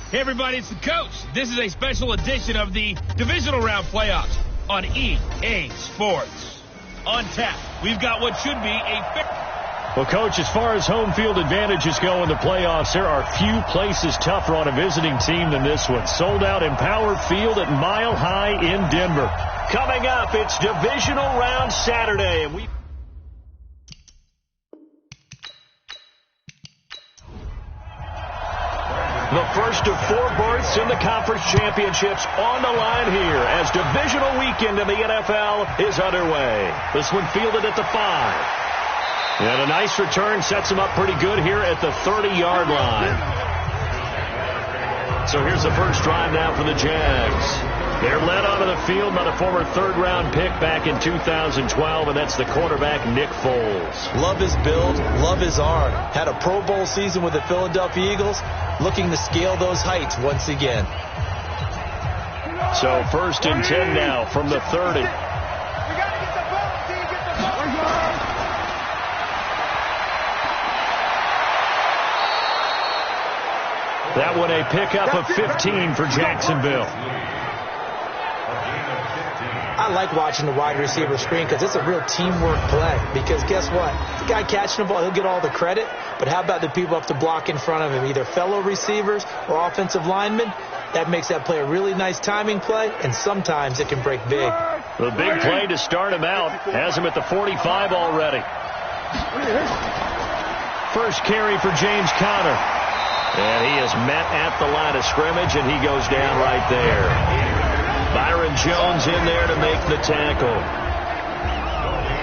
Hey everybody, it's the coach. This is a special edition of the divisional round playoffs on EA Sports. On tap, we've got what should be a Well, Coach, as far as home field advantages go in the playoffs, there are few places tougher on a visiting team than this one. Sold out Empower Field at Mile High in Denver. Coming up, it's divisional round Saturday, and we... The first of 4 berths in the conference championships on the line here as divisional weekend in the NFL is underway. This one fielded at the 5. And a nice return sets him up pretty good here at the 30-yard line. So here's the first drive now for the Jags. They're led onto the field by the former third-round pick back in 2012, and that's the quarterback, Nick Foles. Love his build, love his arm. Had a Pro Bowl season with the Philadelphia Eagles, looking to scale those heights once again. So first and 10 now from the 30. That one a pickup of 15 for Jacksonville. I like watching the wide receiver screen because it's a real teamwork play. Because guess what? The guy catching the ball, he'll get all the credit. But how about the people up to block in front of him, either fellow receivers or offensive linemen? That makes that play a really nice timing play, and sometimes it can break big. The big play to start him out has him at the 45 already. First carry for James Conner. And he is met at the line of scrimmage, and he goes down right there. Byron Jones in there to make the tackle.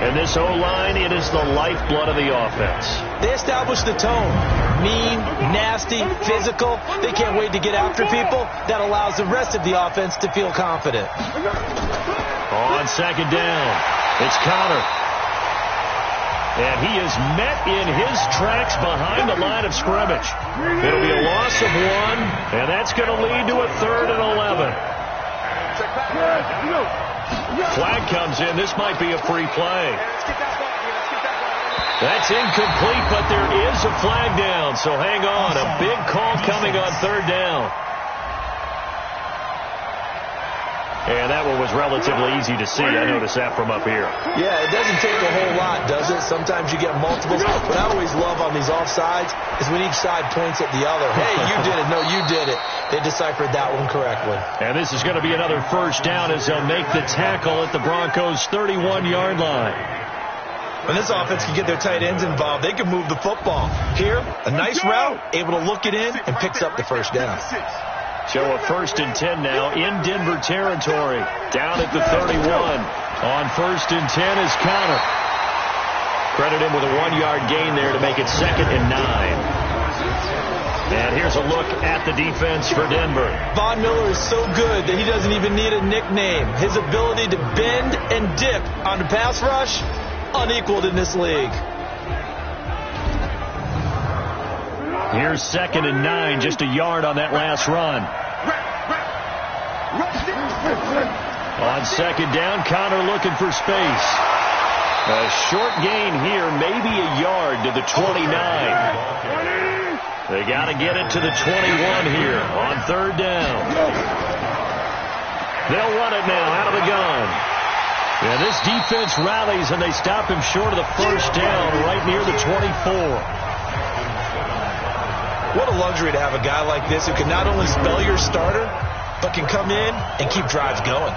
And this O-line, it is the lifeblood of the offense. They establish the tone. Mean, nasty, physical. They can't wait to get after people. That allows the rest of the offense to feel confident. On second down, it's Conner. And he is met in his tracks behind the line of scrimmage. It'll be a loss of 1, and that's going to lead to a 3rd and 11. Flag comes in. This might be a free play. That's incomplete, but there is a flag down, so hang on. A big call coming on 3rd down. And that one was relatively easy to see. I noticed that from up here. Yeah, it doesn't take a whole lot, does it? Sometimes you get multiples. What I always love on these offsides is when each side points at the other. Hey, you did it. No, you did it. They deciphered that one correctly. And this is going to be another first down as they'll make the tackle at the Broncos' 31-yard line. When this offense can get their tight ends involved, they can move the football. Here, a nice route, able to look it in, and picks up the first down. So a first and 10 now in Denver territory. Down at the 31. On first and 10 is Conner. Credit him with a 1-yard gain there to make it 2nd and 9. And here's a look at the defense for Denver. Von Miller is so good that he doesn't even need a nickname. His ability to bend and dip on the pass rush, unequaled in this league. Here's 2nd and 9, just a yard on that last run. On second down, Conner looking for space. A short gain here, maybe a yard to the 29. They got to get it to the 21 here on 3rd down. They'll run it now out of the gun. Yeah, this defense rallies, and they stop him short of the first down right near the 24. What a luxury to have a guy like this who can not only spell your starter, but can come in and keep drives going.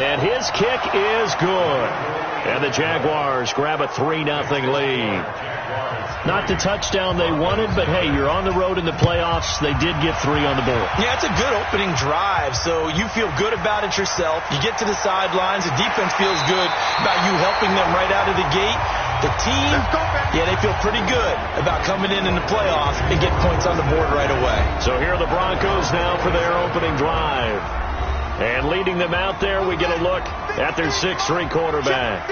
And his kick is good. And the Jaguars grab a 3-0 lead. Not the touchdown they wanted, but hey, you're on the road in the playoffs. They did get 3 on the board. Yeah, it's a good opening drive, so you feel good about it yourself. You get to the sidelines. The defense feels good about you helping them right out of the gate. The team, yeah, they feel pretty good about coming in the playoffs and get points on the board right away. So here are the Broncos now for their opening drive. And leading them out there, we get a look at their 6'3" quarterback.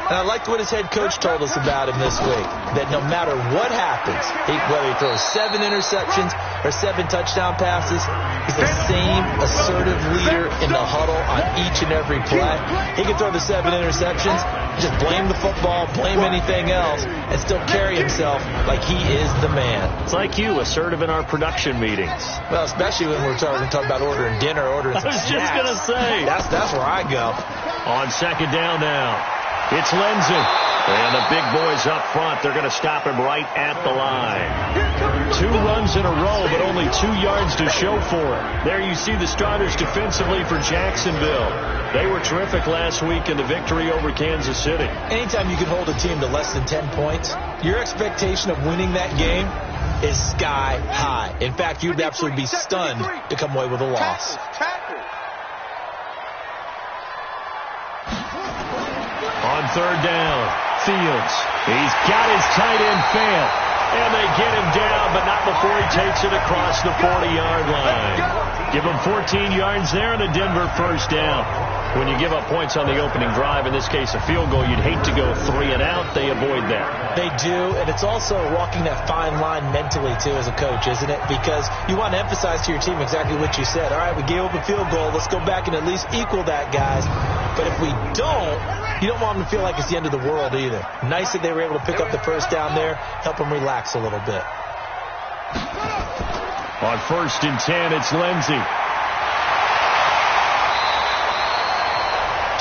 And I liked what his head coach told us about him this week, that no matter what happens, whether he throws 7 interceptions or 7 touchdown passes, he's the same assertive leader in the huddle on each and every play. He can throw the 7 interceptions, just blame the football, blame anything else, and still carry himself like he is the man. It's like you, assertive in our production meetings. Well, especially when we're talking about ordering dinner, ordering some snacks. I was just going to say. That's where I go. On second down now, it's Lindsey. And the big boys up front, they're going to stop him right at the line. 2 runs in a row, but only 2 yards to show for it. There you see the starters defensively for Jacksonville. They were terrific last week in the victory over Kansas City. Anytime you can hold a team to less than 10 points, your expectation of winning that game is sky high. In fact, you'd absolutely be stunned to come away with a loss. On third down, Fields. He's got his tight end Fant. And they get him down, but not before he takes it across the 40-yard line. Give him 14 yards there and a Denver first down. When you give up points on the opening drive, in this case a field goal, you'd hate to go 3 and out. They avoid that. They do, and it's also walking that fine line mentally, too, as a coach, isn't it? Because you want to emphasize to your team exactly what you said. All right, we gave up a field goal. Let's go back and at least equal that, guys. But if we don't, you don't want them to feel like it's the end of the world either. Nice that they were able to pick up the first down there, help them relax a little bit. On 1st and 10, it's Lindsey.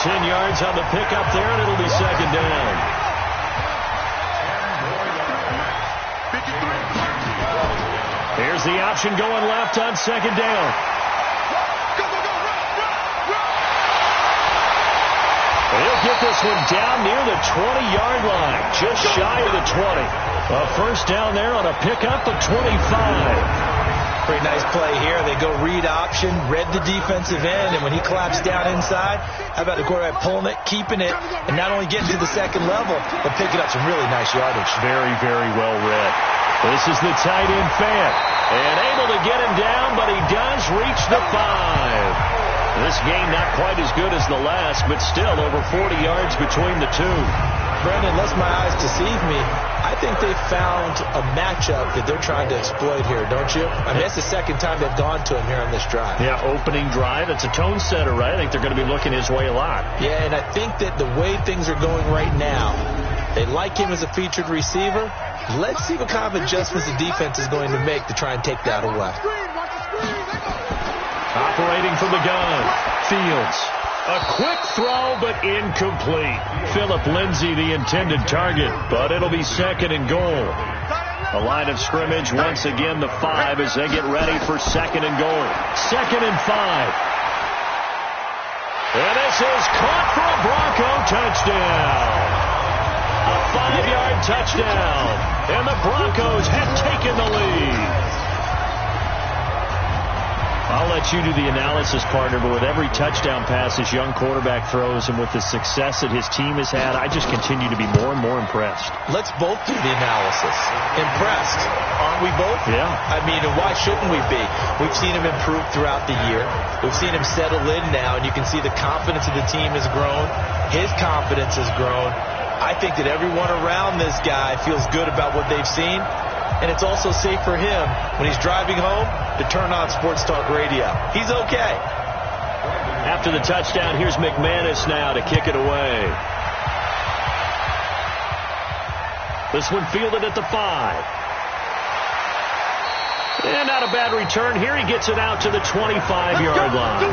10 yards on the pickup there, and it'll be second down. Here's the option going left on second down. He'll get this one down near the 20-yard line, just shy of the 20. A first down there on a pickup of 25. Pretty nice play here. They go read option, read the defensive end, and when he collapsed down inside, how about the quarterback pulling it, keeping it, and not only getting to the second level, but picking up some really nice yardage. Very, very well read. This is the tight end Fant, and able to get him down, but he does reach the 5. This game not quite as good as the last, but still over 40 yards between the two. Brendan, unless my eyes deceive me, I think they've found a matchup that they're trying to exploit here, don't you? I mean, that's the second time they've gone to him here on this drive. Yeah, opening drive. It's a tone setter, right? I think they're going to be looking his way a lot. Yeah, and I think that the way things are going right now, they like him as a featured receiver. Let's see what kind of adjustments the defense is going to make to try and take that away. Operating from the gun, Fields. A quick throw, but incomplete. Philip Lindsay, the intended target, but it'll be second and goal. The line of scrimmage, once again, the 5 as they get ready for second and goal. 2nd and 5. And this is caught for a Bronco touchdown. A 5-yard touchdown. And the Broncos have taken the lead. I'll let you do the analysis, partner, but with every touchdown pass this young quarterback throws and with the success that his team has had, I just continue to be more and more impressed. Let's both do the analysis. Impressed. Aren't we both? Yeah. I mean, and why shouldn't we be? We've seen him improve throughout the year. We've seen him settle in now, and you can see the confidence of the team has grown. His confidence has grown. I think that everyone around this guy feels good about what they've seen. And it's also safe for him when he's driving home to turn on Sports Talk Radio. He's okay. After the touchdown, here's McManus now to kick it away. This one fielded at the 5. And not a bad return here. He gets it out to the 25-yard line.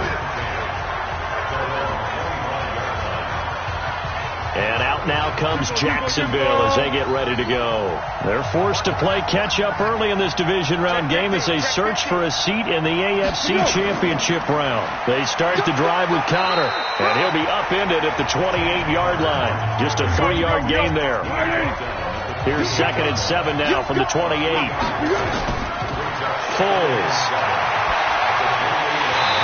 And out now comes Jacksonville as they get ready to go. They're forced to play catch-up early in this division round game as they search for a seat in the AFC Championship round. They start the drive with Connor, and he'll be upended at the 28-yard line. Just a 3-yard gain there. Here's 2nd and 7 now from the 28. Foles.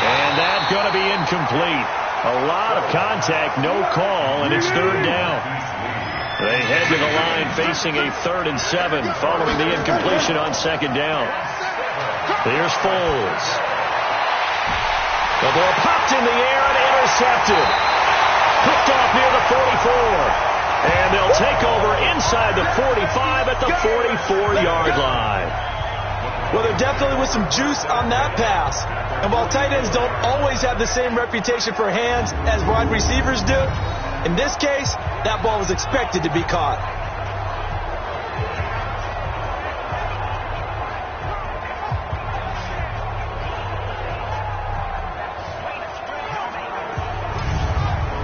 And that's going to be incomplete. A lot of contact, no call, and it's 3rd down. They head to the line facing a 3rd and 7 following the incompletion on 2nd down. Here's Foles. The ball popped in the air and intercepted. Picked off near the 44. inside the 45 at the 44-yard line. Well, there definitely was some juice on that pass. And while tight ends don't always have the same reputation for hands as wide receivers do, in this case, that ball was expected to be caught.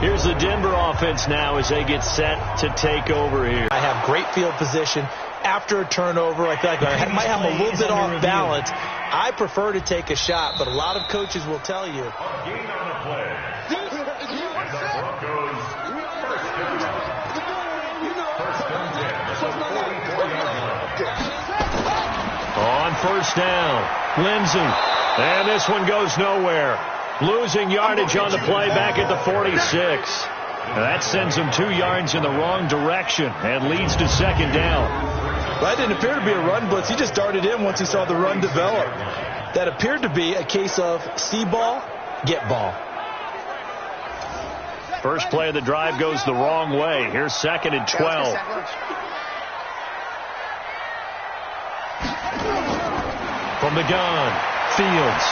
Here's the Denver offense now as they get set to take over here. I have great field position. After a turnover, I feel like I might have a little bit off balance. I prefer to take a shot, but a lot of coaches will tell you. On first down, Lindsey. And this one goes nowhere. Losing yardage on the play back at the 46. That sends him 2 yards in the wrong direction and leads to second down. That didn't appear to be a run blitz. He just darted in once he saw the run develop. That appeared to be a case of see ball, get ball. First play of the drive goes the wrong way. Here's second and 12. From the gun, Fields.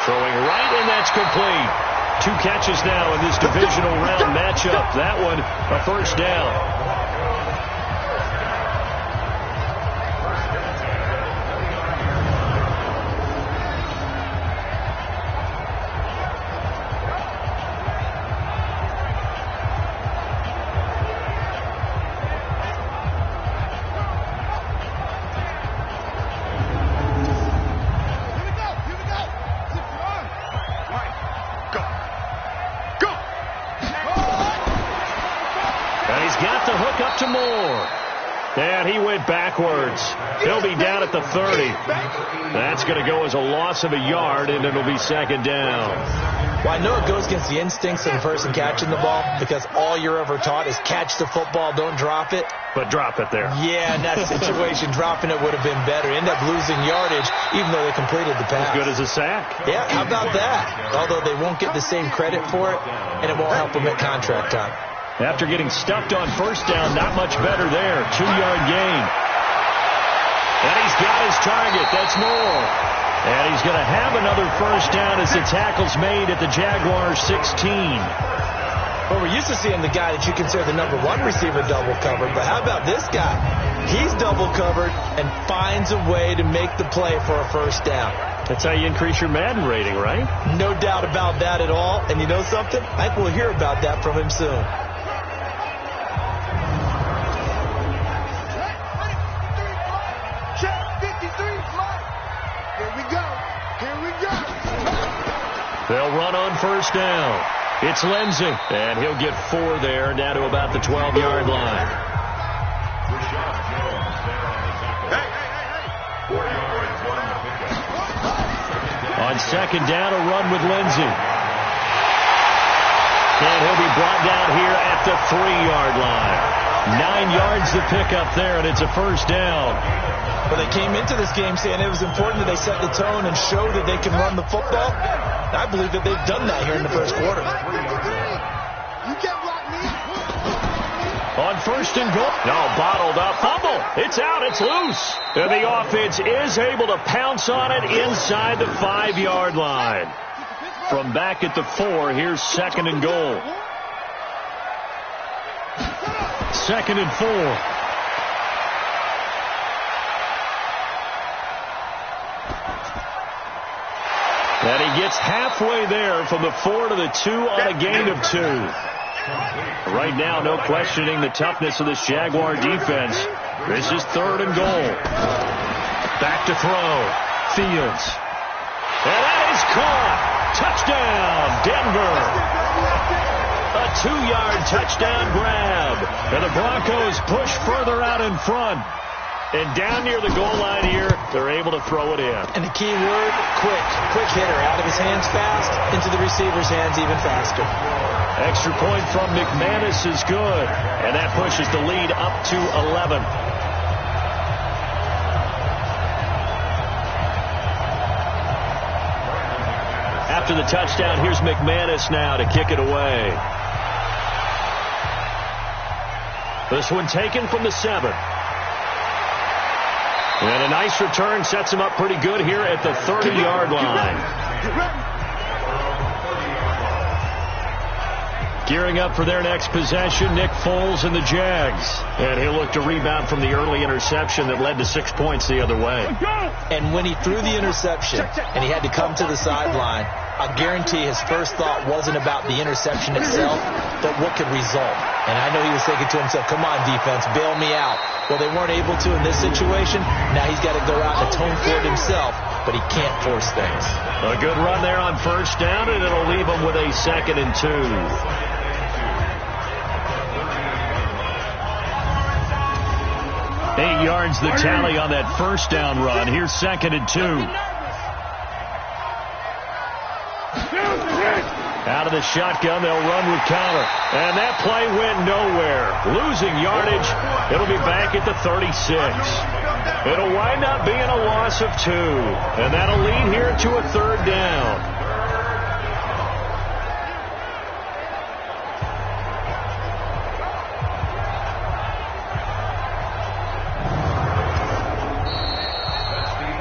Throwing right, and that's complete. 2 catches now in this divisional round matchup. That one, a first down. And he went backwards. He'll be down at the 30. That's going to go as a loss of a yard, and it'll be second down. Well, I know it goes against the instincts of the person catching the ball because all you're ever taught is catch the football, don't drop it. But drop it there. Yeah, in that situation, dropping it would have been better. End up losing yardage, even though they completed the pass. As good as a sack. Yeah, how about that? Although they won't get the same credit for it, and it won't help them at contract time. After getting stuffed on first down, not much better there. 2-yard gain. And he's got his target. That's more. And he's going to have another first down as the tackle's made at the Jaguars' 16. Well, we're used to seeing the guy that you consider the number 1 receiver double covered. But how about this guy? He's double covered and finds a way to make the play for a first down. That's how you increase your Madden rating, right? No doubt about that at all. And you know something? I think we'll hear about that from him soon. They'll run on first down. It's Lindsey, and he'll get 4 there, down to about the 12-yard line. On second down, a run with Lindsey. And he'll be brought down here at the 3-yard line. 9 yards to pick up there, and it's a first down. Well, they came into this game saying it was important that they set the tone and show that they can run the football. I believe that they've done that here in the first quarter. On first and goal. No, bottled up. Fumble. It's out. It's loose. And the offense is able to pounce on it inside the 5-yard line. From back at the 4, here's second and goal. Second and 4. And he gets halfway there from the 4 to the 2 on a gain of 2. Right now, no questioning the toughness of this Jaguar defense. This is third and goal. Back to throw. Fields. And that is caught. Touchdown, Denver. A 2-yard touchdown grab. And the Broncos push further out in front. And down near the goal line here, they're able to throw it in. And the key word, quick. Quick hitter. Out of his hands fast, into the receiver's hands even faster. Extra point from McManus is good. And that pushes the lead up to 11. After the touchdown, here's McManus now to kick it away. This one taken from the 7. And a nice return sets him up pretty good here at the 30-yard line. Gearing up for their next possession, Nick Foles and the Jags. And he'll look to rebound from the early interception that led to 6 points the other way. And when he threw the interception and he had to come to the sideline, I guarantee his first thought wasn't about the interception itself, but what could result. And I know he was thinking to himself, come on, defense, bail me out. Well, they weren't able to in this situation. Now he's got to go out and atone for it himself, but he can't force things. A good run there on first down, and it'll leave him with a 2nd and 2. 8 yards the tally on that first down run. Here's 2nd and 2. Out of the shotgun, they'll run with counter. And that play went nowhere. Losing yardage. It'll be back at the 36. It'll wind up being a loss of 2. And that'll lead here to a 3rd down.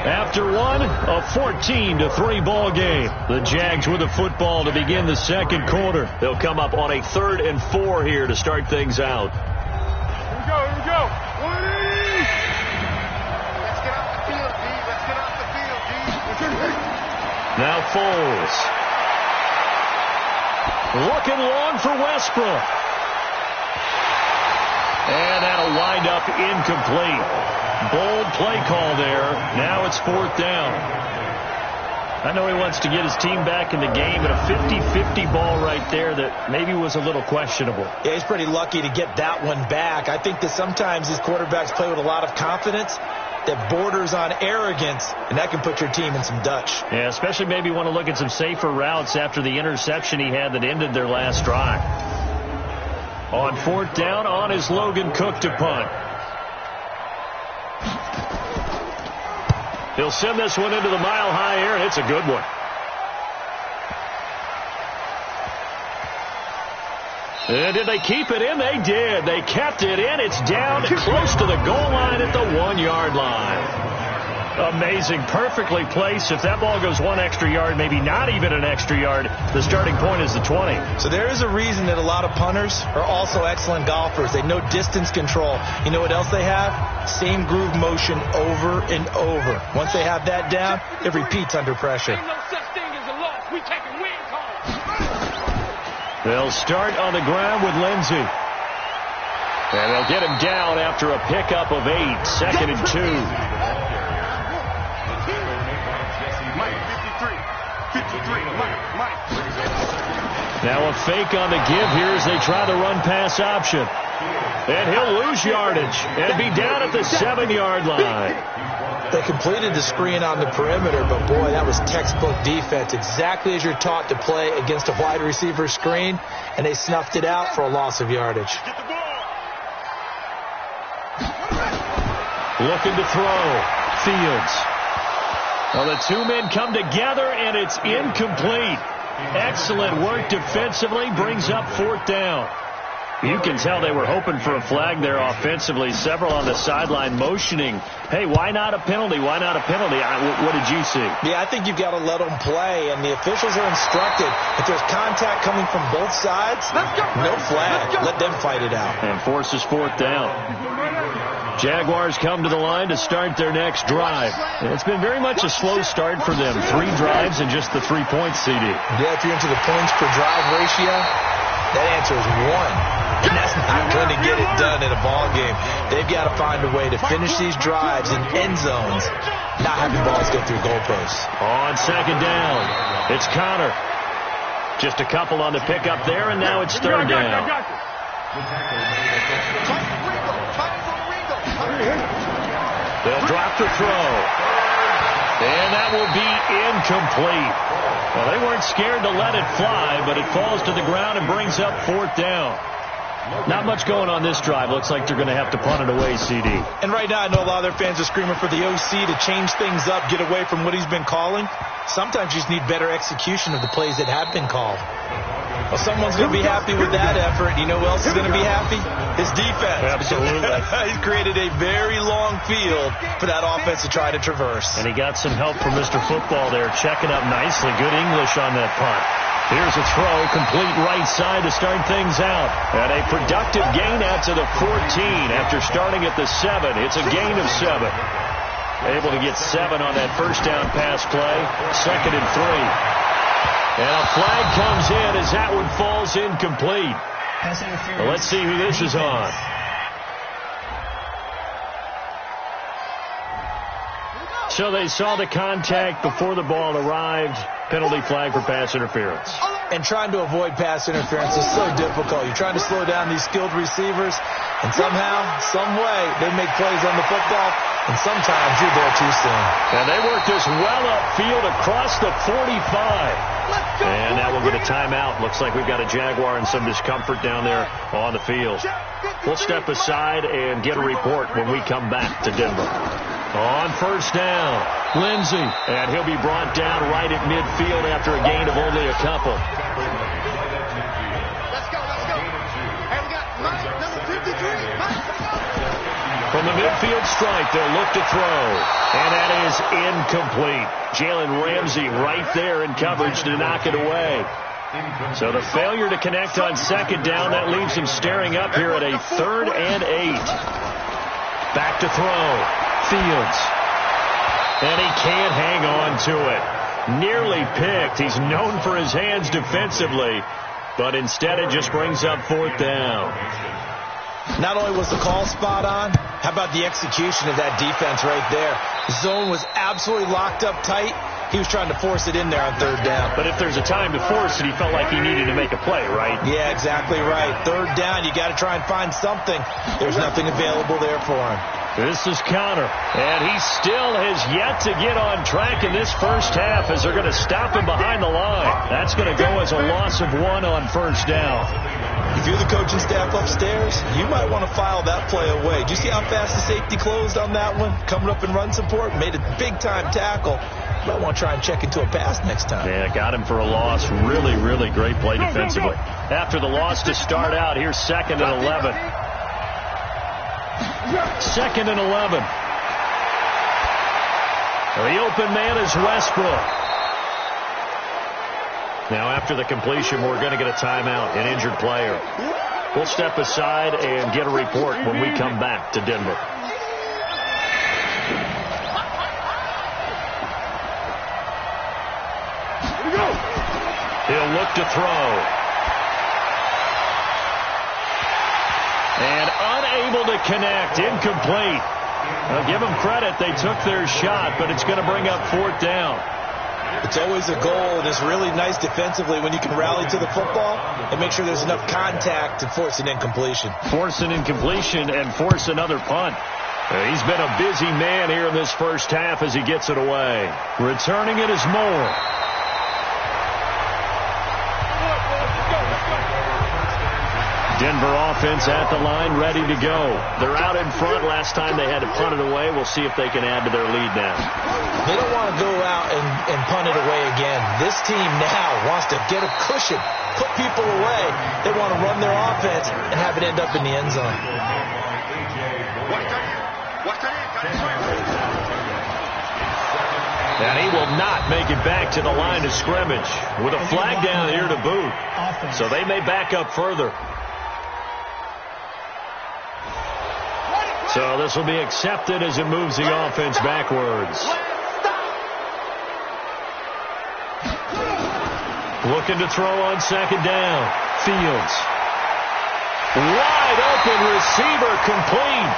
After one, a 14-3 ball game. The Jags with the football to begin the second quarter. They'll come up on a 3rd and 4 here to start things out. Here we go, here we go. Let's get off the field, D. Let's get off the field, D. Now Foles. Looking long for Westbrook. And that'll wind up incomplete. Bold play call there. Now it's 4th down. I know he wants to get his team back in the game, and a 50-50 ball right there that maybe was a little questionable. Yeah, he's pretty lucky to get that one back. I think that sometimes these quarterbacks play with a lot of confidence that borders on arrogance, and that can put your team in some Dutch. Yeah, especially maybe want to look at some safer routes after the interception he had that ended their last drive. On 4th down, on is Logan Cook to punt. He'll send this one into the mile-high air, and it's a good one. And did they keep it in? They did. They kept it in. It's down close to the goal line at the 1-yard line. Amazing. Perfectly placed. If that ball goes 1 extra yard, maybe not even an extra yard, the starting point is the 20. So there is a reason that a lot of punters are also excellent golfers. They know distance control. You know what else they have? Same groove motion over and over. Once they have that down, it repeats under pressure. Ain't no such thing as a loss. We taking win calls. They'll start on the ground with Lindsey. And they'll get him down after a pickup of 8. 2nd and 2. Now a fake on the give here as they try the run-pass option. And he'll lose yardage and be down at the 7-yard line. They completed the screen on the perimeter, but boy, that was textbook defense. Exactly as you're taught to play against a wide receiver screen, and they snuffed it out for a loss of yardage. Looking to throw. Fields. Well, the two men come together, and it's incomplete. Excellent work defensively. Brings up 4th down. You can tell they were hoping for a flag there offensively. Several on the sideline motioning, hey, why not a penalty? Why not a penalty? What did you see? Yeah, I think you've got to let them play, and the officials are instructed. If there's contact coming from both sides, no flag. Let them fight it out. And forces 4th down. Jaguars come to the line to start their next drive. It's been very much a slow start for them. 3 drives and just the 3 points, CD. Yeah, if you're into the points per drive ratio, that answer is 1. And that's not going to get it done in a ball game. They've got to find a way to finish these drives in end zones, not having balls go through goalposts. On 2nd down, it's Connor. Just a couple on the pickup there, and now it's 3rd down. They'll drop the throw. And that will be incomplete. Well, they weren't scared to let it fly, but it falls to the ground and brings up 4th down. Not much going on this drive. Looks like they're going to have to punt it away, CD. And right now, I know a lot of their fans are screaming for the OC to change things up, get away from what he's been calling. Sometimes you just need better execution of the plays that have been called. Well, someone's going to be happy with that effort. You know who else is going to be happy? His defense. Absolutely. He's created a very long field for that offense to try to traverse. And he got some help from Mr. Football there, checking up nicely. Good English on that punt. Here's a throw, complete right side to start things out. And a productive gain out to the 14 after starting at the 7. It's a gain of 7. Able to get 7 on that first down pass play. 2nd and 3. And a flag comes in as that one falls incomplete. Well, let's see who this is on. So they saw the contact before the ball arrived. Penalty flag for pass interference. And trying to avoid pass interference is so difficult. You're trying to slow down these skilled receivers, and somehow, some way, they make plays on the football, and sometimes you're there too soon. And they work this well upfield across the 45. And now we'll get a timeout. Looks like we've got a Jaguar and some discomfort down there on the field. We'll step aside and get a report when we come back to Denver. On first down, Lindsey, and he'll be brought down right at midfield after a gain of only a couple. Let's go. Hey, we got Mike, number 53. From the midfield stripe, they'll look to throw, and that is incomplete. Jalen Ramsey right there in coverage to knock it away. So the failure to connect on second down, that leaves him staring up here at a 3rd and 8. Back to throw. Fields. And he can't hang on to it. Nearly picked. He's known for his hands defensively, but instead it just brings up 4th down. Not only was the call spot on, how about the execution of that defense right there? The zone was absolutely locked up tight. He was trying to force it in there on 3rd down. But if there's a time to force it, he felt like he needed to make a play, right? Yeah, exactly right. 3rd down, you got to try and find something. There's nothing available there for him. This is Connor, and he still has yet to get on track in this first half as they're going to stop him behind the line. That's going to go as a loss of 1 on first down. If you're the coaching staff upstairs, you might want to file that play away. Did you see how fast the safety closed on that one? Coming up in run support, made a big-time tackle. Might want to try and check into a pass next time. Yeah, got him for a loss. Really, really great play defensively. After the loss to start out, here's 2nd and 11. 2nd and 11. The open man is Westbrook. Now after the completion, we're going to get a timeout, an injured player. We'll step aside and get a report when we come back to Denver. He'll look to throw. And unable to connect. Incomplete. I'll give them credit. They took their shot, but it's going to bring up 4th down. It's always a goal, and it's really nice defensively when you can rally to the football and make sure there's enough contact to force an incompletion. Force an incompletion and force another punt. He's been a busy man here in this first half as he gets it away. Returning it is Moore. Denver offense at the line, ready to go. They're out in front. Last time they had to punt it away. We'll see if they can add to their lead now. They don't want to go out and punt it away again. This team now wants to get a cushion, put people away. They want to run their offense and have it end up in the end zone. And he will not make it back to the line of scrimmage with a flag down here to boot. So they may back up further. So this will be accepted as it moves the offense backwards. Looking to throw on 2nd down. Fields. Wide open receiver, complete.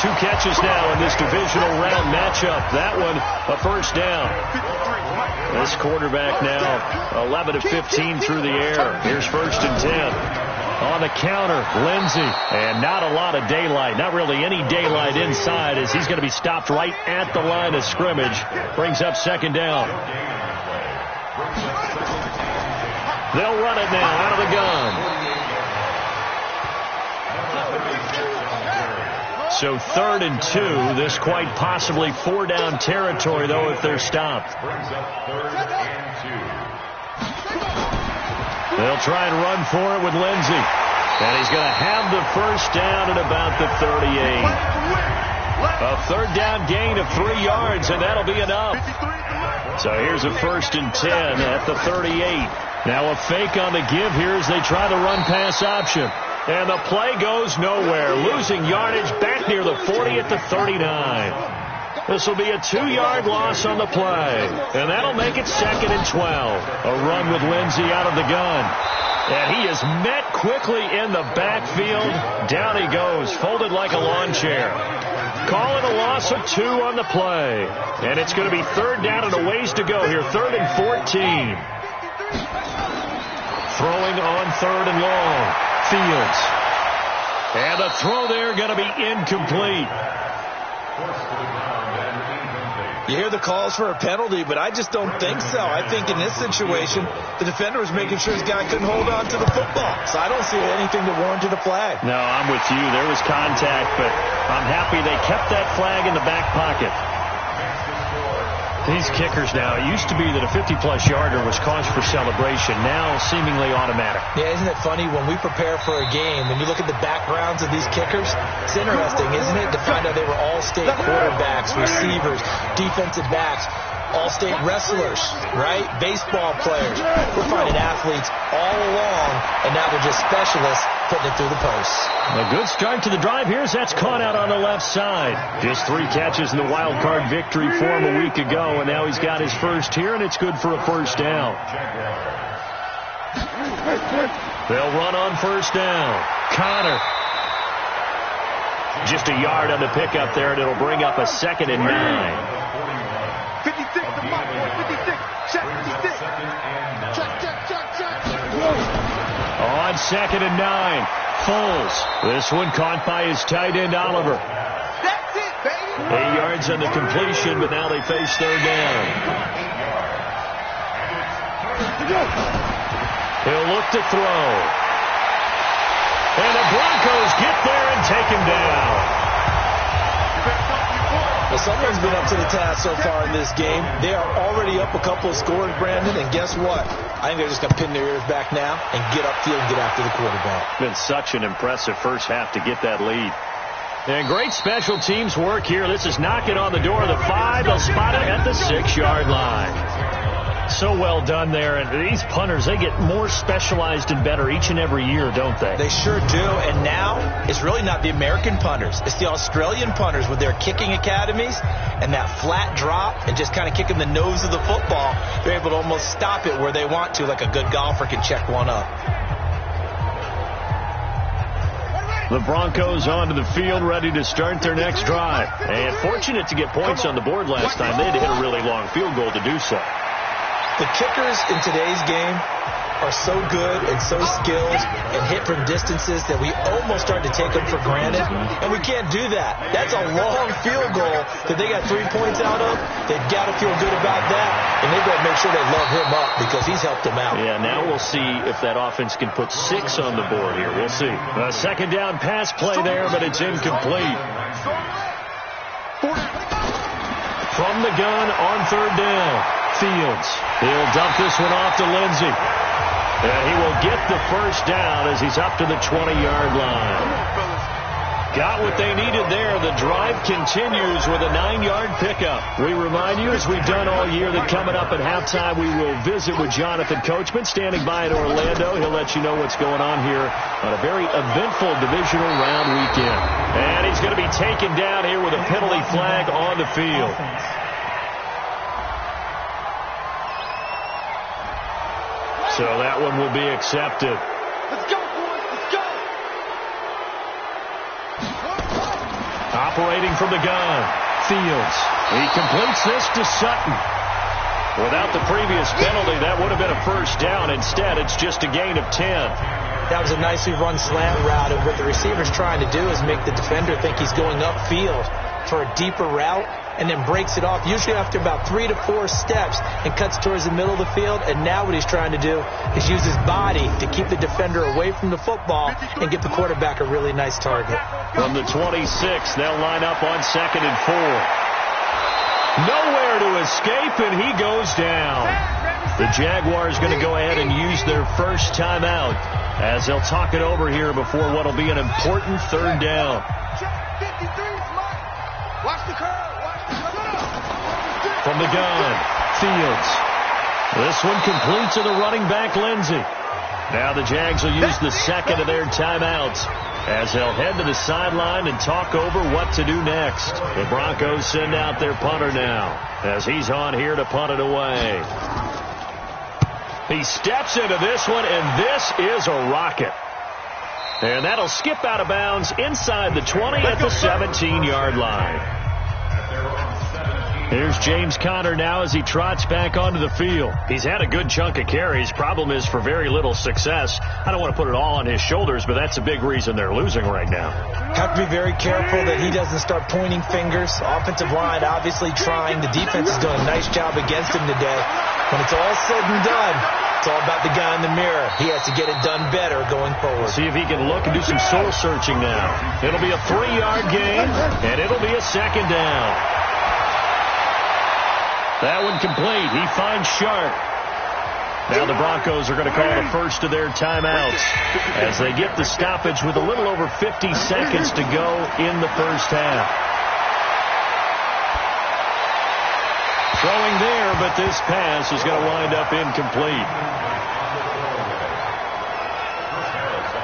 2 catches now in this divisional round matchup. That one, a first down. This quarterback now 11 of 15 through the air. Here's 1st and 10. On the counter, Lindsey. And not a lot of daylight. Not really any daylight inside as he's going to be stopped right at the line of scrimmage. Brings up 2nd down. They'll run it now out of the gun. So 3rd and 2. This quite possibly 4-down territory, though, if they're stopped. They'll try and run for it with Lindsey. And he's going to have the first down at about the 38. A third down gain of 3 yards, and that'll be enough. So here's a 1st and 10 at the 38. Now a fake on the give here as they try the run-pass option. And the play goes nowhere, losing yardage back near the 40 at the 39. This will be a 2-yard loss on the play, and that'll make it 2nd and 12. A run with Lindsey out of the gun. And he is met quickly in the backfield. Down he goes, folded like a lawn chair. Calling a loss of 2 on the play. And it's going to be 3rd down and a ways to go here, 3rd and 14. Throwing on 3rd and long. Fields. And the throw there going to be incomplete. You hear the calls for a penalty, but I just don't think so. I think in this situation, the defender was making sure his guy couldn't hold on to the football. So I don't see anything to warrant a flag. No, I'm with you. There was contact, but I'm happy they kept that flag in the back pocket. These kickers now, it used to be that a 50-plus yarder was cause for celebration. Now seemingly automatic. Yeah, isn't it funny? When we prepare for a game, when you look at the backgrounds of these kickers, it's interesting, isn't it, to find out they were all-state quarterbacks, receivers, defensive backs, all-state wrestlers, right? Baseball players. We're finding athletes all along, and now they're just specialists putting it through the posts. A good start to the drive here as that's caught out on the left side. Just 3 catches in the wild card victory for him a week ago, and now he's got his first here, and it's good for a 1st down. They'll run on 1st down. Connor. Just a yard on the pickup there, and it'll bring up a 2nd and 9. 56 to my boy, 56. Check, 56. Check. On 2nd and 9. Foles. This one caught by his tight end, Oliver. That's it, baby. 8 yards on the completion, but now they face 3rd down. He'll look to throw. And the Broncos get there and take him down. Well, someone's been up to the task so far in this game. They are already up a couple of scores, Brandon, and guess what? I think they're just going to pin their ears back now and get upfield and get after the quarterback. Been such an impressive first half to get that lead. And great special teams work here. This is knocking on the door of the 5. They'll spot it at the 6-yard line. So well done there. And these punters, they get more specialized and better each and every year, don't they? They sure do. And now it's really not the American punters. It's the Australian punters with their kicking academies and that flat drop and just kind of kicking the nose of the football. They're able to almost stop it where they want to, like a good golfer can check one up. The Broncos onto the field, ready to start their next drive. And fortunate to get points on the board last time. They had to hit a really long field goal to do so. The kickers in today's game are so good and so skilled and hit from distances that we almost start to take them for granted, and we can't do that. That's a long field goal that they got 3 points out of. They've got to feel good about that, and they've got to make sure they love him up because he's helped them out. Yeah, now we'll see if that offense can put 6 on the board here. We'll see. A 2nd down pass play there, but it's incomplete. From the gun on 3rd down, Fields. He'll dump this one off to Lindsey. And he will get the first down as he's up to the 20-yard line. Got what they needed there. The drive continues with a 9-yard pickup. We remind you, as we've done all year, that coming up at halftime, we will visit with Jonathan Coachman standing by in Orlando. He'll let you know what's going on here on a very eventful divisional round weekend. And he's going to be taken down here with a penalty flag on the field. So that one will be accepted. Let's go, boys. Let's go. Operating from the gun, Fields. He completes this to Sutton. Without the previous penalty, that would have been a first down. Instead, it's just a gain of 10. That was a nicely run slant route, and what the receiver's trying to do is make the defender think he's going upfield for a deeper route, and then breaks it off, usually after about 3 to 4 steps, and cuts towards the middle of the field. And now what he's trying to do is use his body to keep the defender away from the football and get the quarterback a really nice target. From the 26, they'll line up on 2nd and 4. Nowhere to escape, and he goes down. The Jaguars going to go ahead and use their first timeout as they'll talk it over here before what will be an important third down. From the gun, Fields. This one complete to the running back, Lindsey. Now the Jags will use the second of their timeouts as they'll head to the sideline and talk over what to do next. The Broncos send out their punter now as he's on here to punt it away. He steps into this one, and this is a rocket. And that'll skip out of bounds inside the 20 at the 17-yard line. Here's James Conner now as he trots back onto the field. He's had a good chunk of carries. Problem is for very little success. I don't want to put it all on his shoulders, but that's a big reason they're losing right now. Have to be very careful that he doesn't start pointing fingers. Offensive line obviously trying. The defense is doing a nice job against him today. When it's all said and done, it's all about the guy in the mirror. He has to get it done better going forward. See if he can look and do some soul searching now. It'll be a 3-yard gain, and it'll be a second down. That one complete. He finds Sharp. Now the Broncos are going to call the first of their timeouts as they get the stoppage with a little over 50 seconds to go in the first half. Throwing there, but this pass is going to wind up incomplete.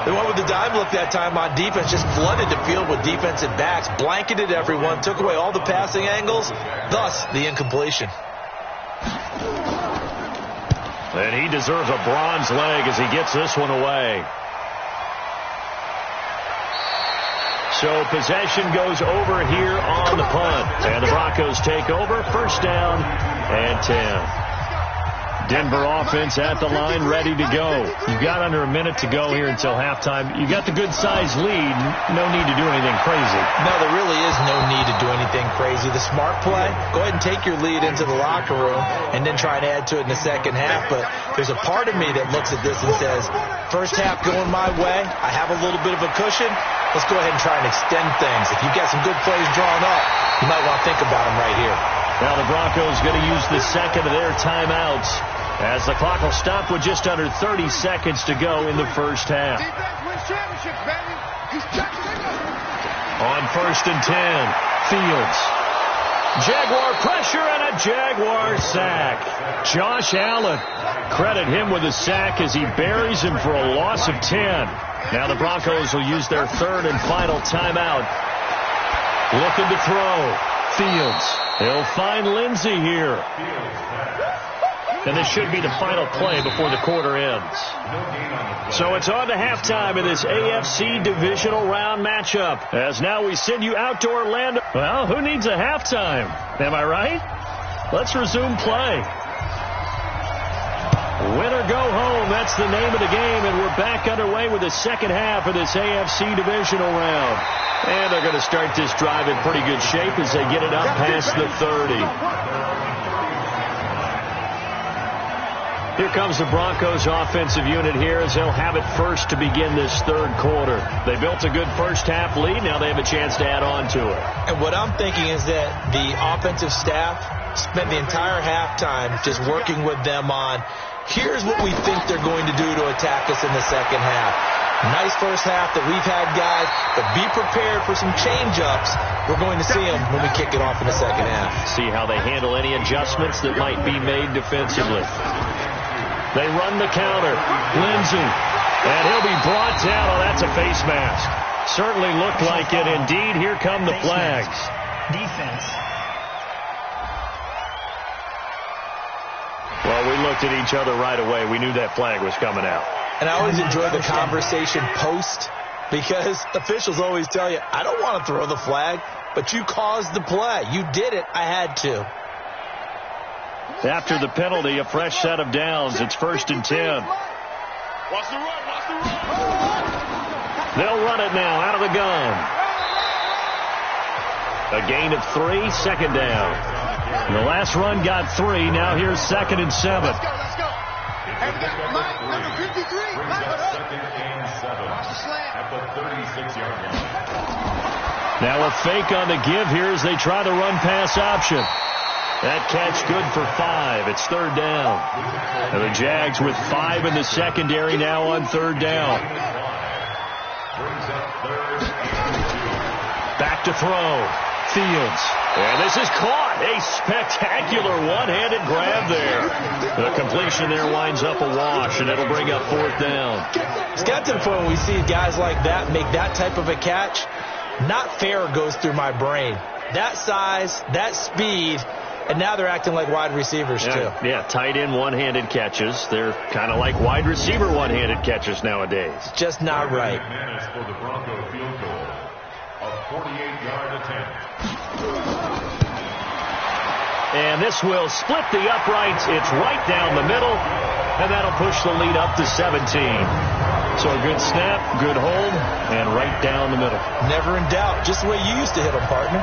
They went with the dime look that time on defense, just flooded the field with defensive backs, blanketed everyone, took away all the passing angles, thus the incompletion. And he deserves a bronze leg as he gets this one away. So possession goes over here on the punt. And the Broncos take over. First down and 10. Denver offense at the line, ready to go. You've got under a minute to go here until halftime. You got the good-sized lead. No need to do anything crazy. No, there really is no need to do anything crazy. The smart play, go ahead and take your lead into the locker room and then try and add to it in the second half. But there's a part of me that looks at this and says, first half going my way. I have a little bit of a cushion. Let's go ahead and try and extend things. If you've got some good plays drawn up, you might want to think about them right here. Now the Broncos going to use the second of their timeouts as the clock will stop with just under 30 seconds to go in the first half. On first and 10, Fields. Jaguar pressure and a Jaguar sack. Josh Allen, credit him with a sack as he buries him for a loss of 10. Now the Broncos will use their third and final timeout. Looking to throw. Fields. He'll find Lindsey here. And this should be the final play before the quarter ends. So it's on to halftime in this AFC divisional round matchup. As now we send you out to Orlando. Well, who needs a halftime? Am I right? Let's resume play. Win or go home, that's the name of the game. And we're back underway with the second half of this AFC divisional round. And they're going to start this drive in pretty good shape as they get it up past the 30. Here comes the Broncos offensive unit here as they'll have it first to begin this third quarter. They built a good first half lead. Now they have a chance to add on to it. And what I'm thinking is that the offensive staff spent the entire halftime just working with them on, here's what we think they're going to do to attack us in the second half. Nice first half that we've had, guys, but be prepared for some change-ups. We're going to see them when we kick it off in the second half. See how they handle any adjustments that might be made defensively. They run the counter. Lindsey. And he'll be brought down. Oh, that's a face mask. Certainly looked like it. Indeed, here come the flags. Defense. Well, we looked at each other right away. We knew that flag was coming out. And I always enjoy the conversation post because officials always tell you, I don't want to throw the flag, but you caused the play. You did it. I had to. After the penalty, a fresh set of downs. It's first and 10. Watch the run, watch the run. They'll run it now out of the gun. A gain of 3, second down. And the last run got 3. Now here's second and 7. Let's go, let's go. And we got Mike, number 53. Second and 7 at the 36-yard line. Now a fake on the give here as they try the run-pass option. That catch good for 5. It's third down. And the Jags with 5 in the secondary now on third down. Back to throw. Fields. And this is caught. A spectacular one-handed grab there. The completion there winds up a wash, and it'll bring up fourth down. It's got to the point when we see guys like that make that type of a catch. Not fair goes through my brain. That size, that speed, and now they're acting like wide receivers too. Yeah, tight end one-handed catches. They're kind of like wide receiver one-handed catches nowadays. Just not right. For the Bronco field goal, a 48-yard attempt. And this will split the uprights. It's right down the middle, and that'll push the lead up to 17. So a good snap, good hold, and right down the middle. Never in doubt. Just the way you used to hit them, partner.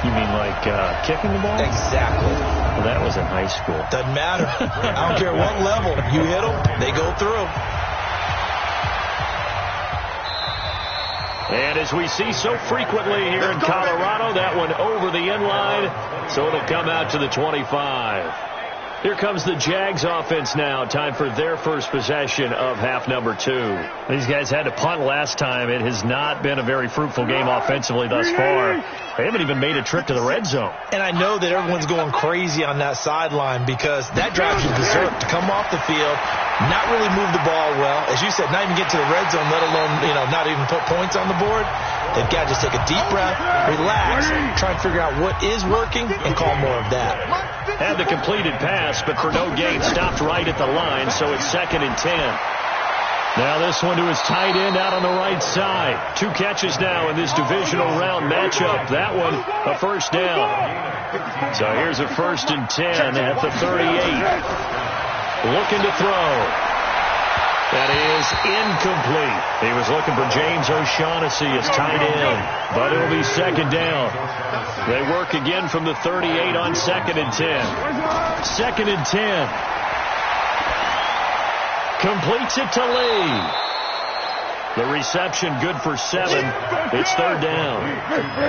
You mean like kicking the ball? Exactly. Well, that was in high school. Doesn't matter. I don't care what level. You hit them, they go through. And as we see so frequently here in Colorado, that one over the end line, so it'll come out to the 25. Here comes the Jags offense now. Time for their first possession of half number 2. These guys had to punt last time. It has not been a very fruitful game offensively thus far. They haven't even made a trip to the red zone. And I know that everyone's going crazy on that sideline because that drives you berserk to come off the field, not really move the ball well. As you said, not even get to the red zone, let alone, not even put points on the board. They've got to just take a deep breath, relax, try and figure out what is working, and call more of that. Had the completed pass, but for no gain, stopped right at the line, so it's 2nd and 10. Now this one to his tight end out on the right side. 2 catches now in this divisional round matchup. That one, a first down. So here's a 1st and 10 at the 38. Looking to throw. That is incomplete. He was looking for James O'Shaughnessy as tight end, but it'll be 2nd down. They work again from the 38 on 2nd and 10. 2nd and 10. Completes it to Lee. The reception good for 7. It's 3rd down.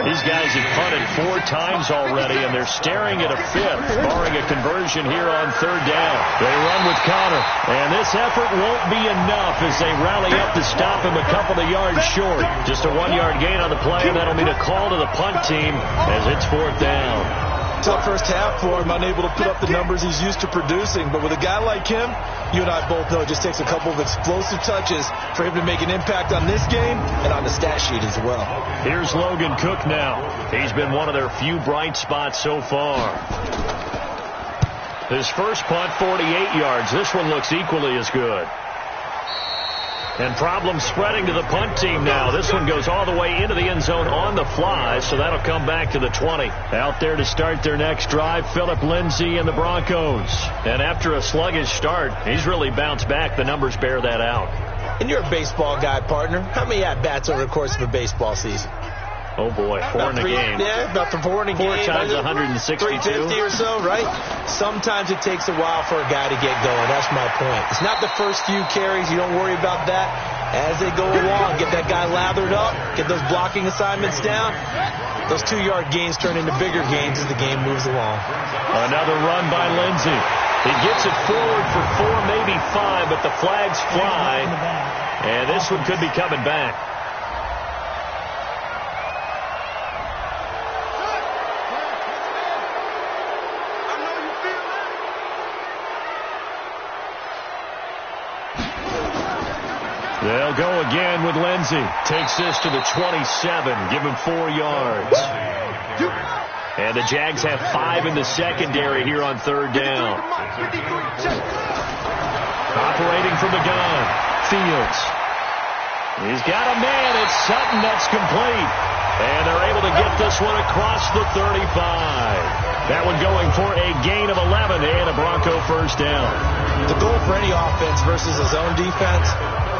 These guys have punted 4 times already, and they're staring at a 5th, barring a conversion here on 3rd down. They run with Connor, and this effort won't be enough as they rally up to stop him a couple of yards short. Just a 1-yard gain on the play, and that'll mean a call to the punt team as it's 4th down. Tough first half for him, unable to put up the numbers he's used to producing. But with a guy like him, you and I both know it just takes a couple of explosive touches for him to make an impact on this game and on the stat sheet as well. Here's Logan Cook now. He's been one of their few bright spots so far. His first punt, 48 yards. This one looks equally as good. And problems spreading to the punt team now. This one goes all the way into the end zone on the fly, so that'll come back to the 20. Out there to start their next drive, Phillip Lindsay and the Broncos. And after a sluggish start, he's really bounced back. The numbers bear that out. And you're a baseball guy, partner. How many at-bats over the course of a baseball season? Oh, boy, 4 in a game. Yeah, about 4 in a game. 4 times 162. 350 or so, right? Sometimes it takes a while for a guy to get going. That's my point. It's not the first few carries. You don't worry about that. As they go along, get that guy lathered up, get those blocking assignments down. Those 2-yard gains turn into bigger gains as the game moves along. Another run by Lindsay. He gets it forward for 4, maybe 5, but the flags fly. And this one could be coming back. They'll go again with Lindsay. Takes this to the 27. Give him 4 yards. And the Jags have 5 in the secondary here on 3rd down. Operating from the gun. Fields. He's got a man. It's Sutton. That's complete. And they're able to get this one across the 35. That one going for a gain of 11 and a Bronco first down. The goal for any offense versus a zone defense,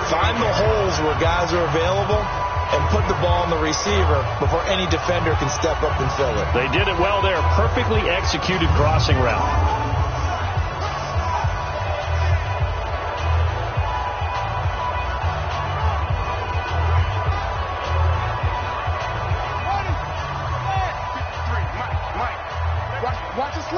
find the holes where guys are available and put the ball on the receiver before any defender can step up and fill it. They did it well there. Perfectly executed crossing route. Watch this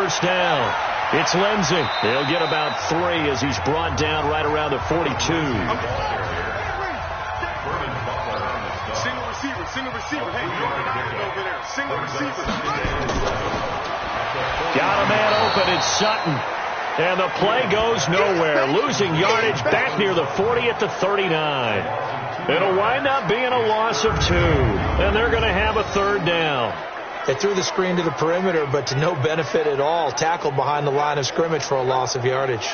first down. It's Lindsey. He'll get about 3 as he's brought down right around the 42. Single receiver. Hey, you're over there. Single receiver. Got a man open. It's Sutton. And the play goes nowhere. Losing yardage back near the 40 at the 39. It'll wind up being a loss of 2. And they're going to have a third down. They threw the screen to the perimeter, but to no benefit at all. Tackled behind the line of scrimmage for a loss of yardage.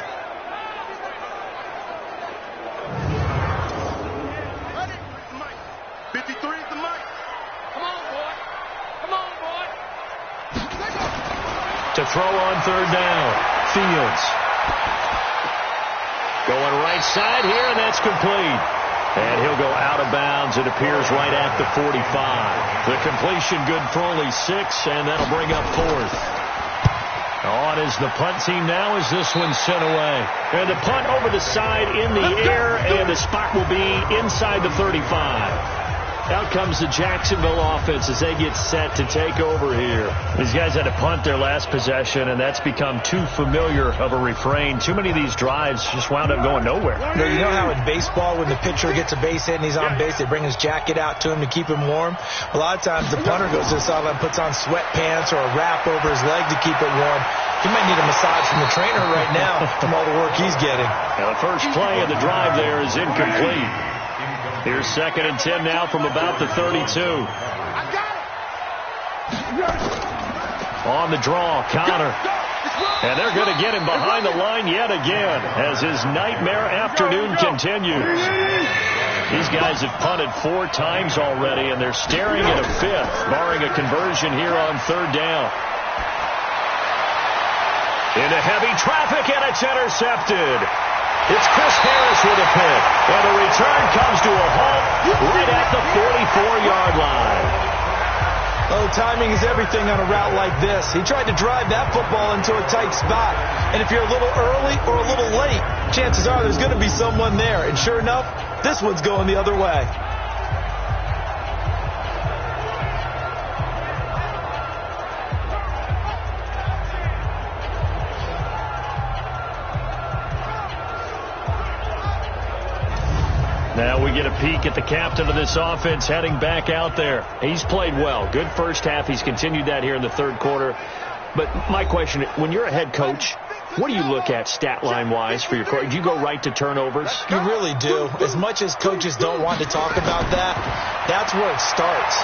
To throw on third down. Fields. Going right side here, and that's complete. And he'll go out of bounds. It appears right at the 45. The completion good for only 6, and that'll bring up 4th. On is the punt team now as this one's sent away. And the punt over the side in the air, and the spot will be inside the 35. Out comes the Jacksonville offense as they get set to take over here. These guys had to punt their last possession, and that's become too familiar of a refrain. Too many of these drives just wound up going nowhere. You know how in baseball when the pitcher gets a base hit and he's on base, they bring his jacket out to him to keep him warm? A lot of times the punter goes to the sideline, puts on sweatpants or a wrap over his leg to keep it warm. He might need a massage from the trainer right now from all the work he's getting. Now the first play of the drive there is incomplete. Here's 2nd and 10 now from about the 32. On the draw, Connor. And they're going to get him behind the line yet again as his nightmare afternoon continues. These guys have punted 4 times already, and they're staring at a 5th, barring a conversion here on third down. Into heavy traffic, and it's intercepted. It's Chris Harris with a pick, and the return comes to a halt right at the 44-yard line. Oh, timing is everything on a route like this. He tried to drive that football into a tight spot, and if you're a little early or a little late, chances are there's going to be someone there, and sure enough, this one's going the other way. Now we get a peek at the captain of this offense heading back out there. He's played well. Good first half. He's continued that here in the third quarter. But my question, when you're a head coach, what do you look at stat line-wise for your coach? Do you go right to turnovers? You really do. As much as coaches don't want to talk about that, that's where it starts.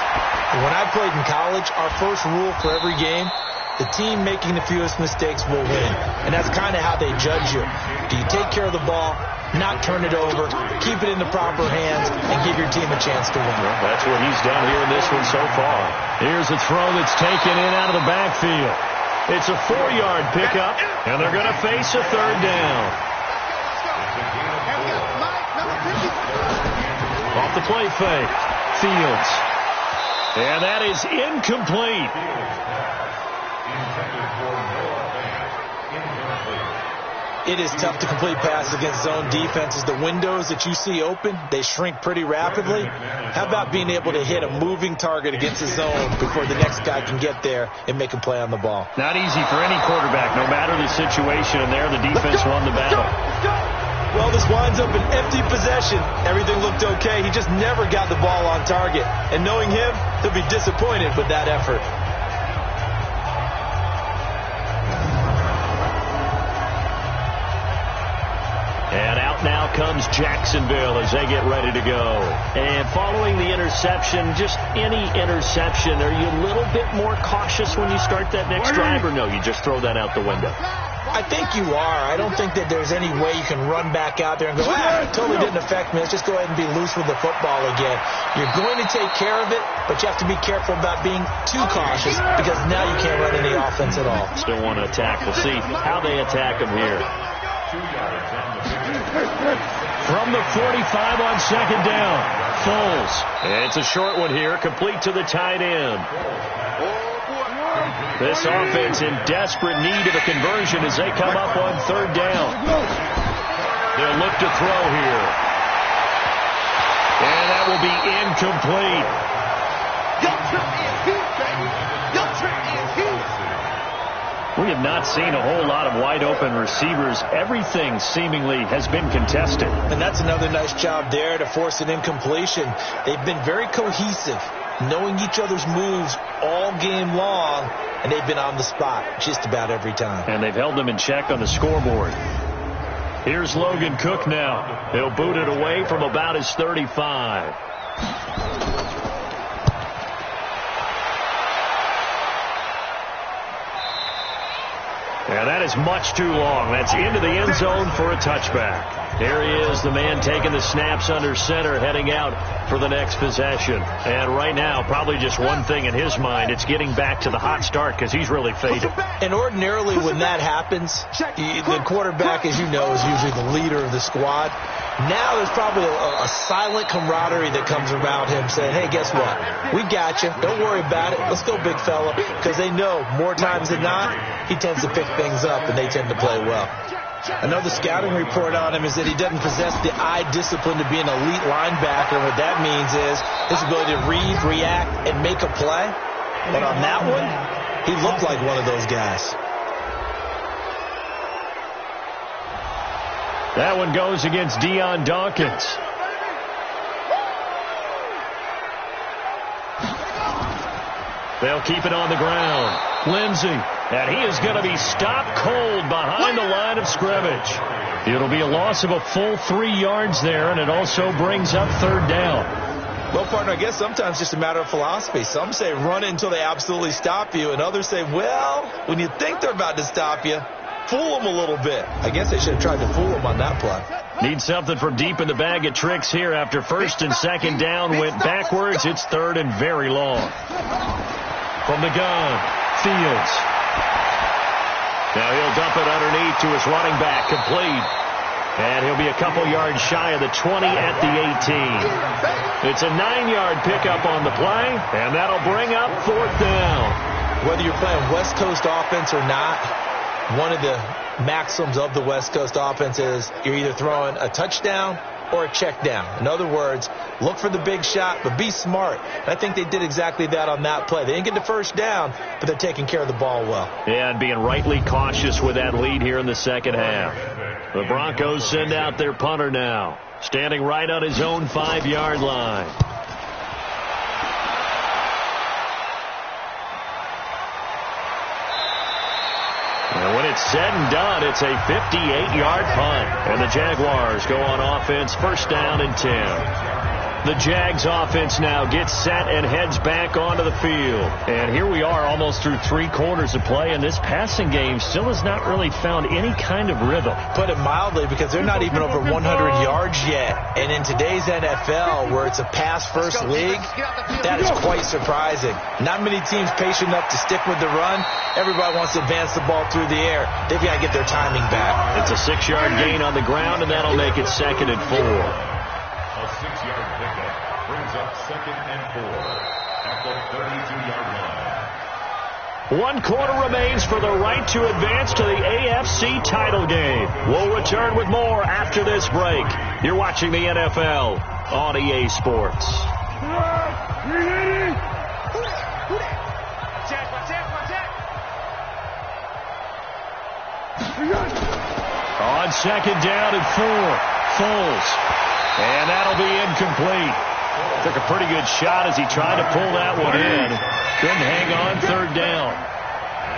When I played in college, our first rule for every game, the team making the fewest mistakes will win. And that's kind of how they judge you. Do you take care of the ball, not turn it over, keep it in the proper hands, and give your team a chance to win? Well, that's what he's done here in this one so far. Here's a throw that's taken in out of the backfield. It's a 4-yard pickup, and they're going to face a third down. Off the play fake, Fields. And that is incomplete. It is tough to complete passes against zone defenses. The windows that you see open, they shrink pretty rapidly. How about being able to hit a moving target against the zone before the next guy can get there and make a play on the ball? Not easy for any quarterback, no matter the situation, and there the defense won the battle. Well, this winds up an empty possession. Everything looked okay. He just never got the ball on target. And knowing him, he'll be disappointed with that effort. And out now comes Jacksonville as they get ready to go. And following the interception, just any interception, are you a little bit more cautious when you start that next drive, or no, you just throw that out the window? I think you are. I don't think that there's any way you can run back out there and go, it totally didn't affect me. Let's just go ahead and be loose with the football again. You're going to take care of it, but you have to be careful about being too cautious because now you can't run any offense at all. Still want to attack. We'll see how they attack them here. From the 45 on second down, Foles. It's a short one here, complete to the tight end. This offense in desperate need of a conversion as they come up on third down. They'll look to throw here. And that will be incomplete. When you have not seen a whole lot of wide-open receivers. Everything seemingly has been contested. And that's another nice job there to force an incompletion. They've been very cohesive, knowing each other's moves all game long, and they've been on the spot just about every time. And they've held them in check on the scoreboard. Here's Logan Cook now. He'll boot it away from about his 35. And that is much too long. That's into the end zone for a touchback. There he is, the man taking the snaps under center, heading out for the next possession. And right now, probably just one thing in his mind. It's getting back to the hot start because he's really faded. And ordinarily when that happens, the quarterback, as you know, is usually the leader of the squad. Now there's probably a silent camaraderie that comes around him saying, hey, guess what? We got you. Don't worry about it. Let's go, big fella. Because they know more times than not, he tends to pick things up, and they tend to play well. Another scouting report on him is that he doesn't possess the eye discipline to be an elite linebacker. What that means is his ability to read, react, and make a play. But on that one, he looked like one of those guys. That one goes against Deion Dawkins. They'll keep it on the ground. Lindsey, and he is going to be stopped cold behind the line of scrimmage. It'll be a loss of a full 3 yards there, and it also brings up third down. Well, partner, I guess sometimes it's just a matter of philosophy. Some say run it until they absolutely stop you, and others say, well, when you think they're about to stop you, fool them a little bit. I guess they should have tried to fool them on that play. Need something from deep in the bag of tricks here after first and second down went backwards. It's third and very long. From the gun, Fields. Now he'll dump it underneath to his running back, complete. And he'll be a couple yards shy of the 20 at the 18. It's a 9-yard pickup on the play, and that'll bring up fourth down. Whether you're playing West Coast offense or not, one of the maxims of the West Coast offense is you're either throwing a touchdown or a check down. In other words, look for the big shot, but be smart. And I think they did exactly that on that play. They didn't get the first down, but they're taking care of the ball well. Yeah, and being rightly cautious with that lead here in the second half. The Broncos send out their punter now, standing right on his own 5-yard line. And when it's said and done, it's a 58-yard punt. And the Jaguars go on offense, first down and 10. The Jags offense now gets set and heads back onto the field. And here we are almost through 3 quarters of play, and this passing game still has not really found any kind of rhythm. Put it mildly, because they're not even over 100 yards yet. And in today's NFL, where it's a pass-first league, that is quite surprising. Not many teams patient enough to stick with the run. Everybody wants to advance the ball through the air. They've got to get their timing back. It's a 6-yard gain on the ground, and that'll make it second and 4. A 6-yard pickup brings up second and 4 at the 32-yard line. 1 quarter remains for the right to advance to the AFC title game. We'll return with more after this break. You're watching the NFL on EA Sports. On second down and 4, Foles. And that'll be incomplete. Took a pretty good shot as he tried to pull that one in. Couldn't hang on third down.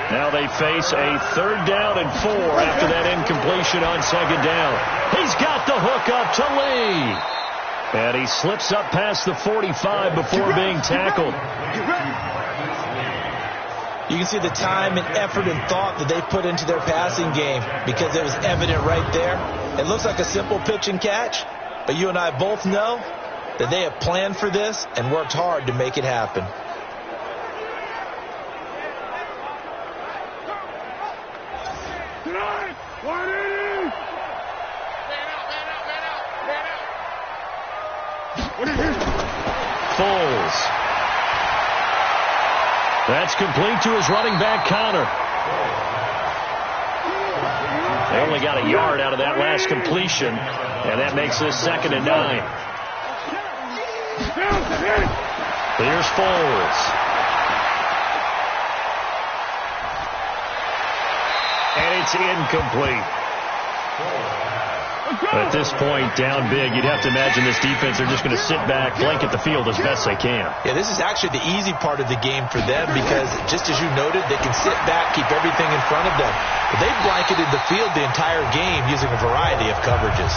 Now they face a third down and 4 after that incompletion on second down. He's got the hook up to Lee. And he slips up past the 45 before being tackled. You can see the time and effort and thought that they put into their passing game, because it was evident right there. It looks like a simple pitch and catch, but you and I both know that they have planned for this and worked hard to make it happen. Foles. That's complete to his running back, Connor. They only got a yard out of that last completion, and that makes this second and 9. Here's Foles. it's incomplete. At this point, down big, you'd have to imagine this defense, they're just going to sit back, blanket the field as best they can. Yeah, this is actually the easy part of the game for them because, just as you noted, they can sit back, keep everything in front of them. But they've blanketed the field the entire game using a variety of coverages.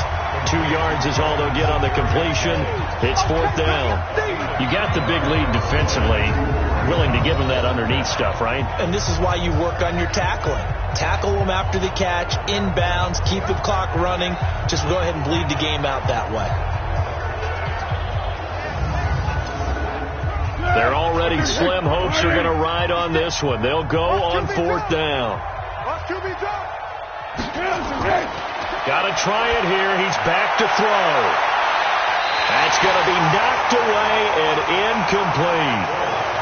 2 yards is all they'll get on the completion. It's 4th down. You got the big lead defensively, willing to give them that underneath stuff, right? And this is why you work on your tackling. Tackle them after the catch, inbounds, keep the clock running. Just go ahead and bleed the game out that way. They're already slim hopes are going to ride on this one. They'll go on 4th down. Got to try it here. He's back to throw. That's going to be knocked away and incomplete.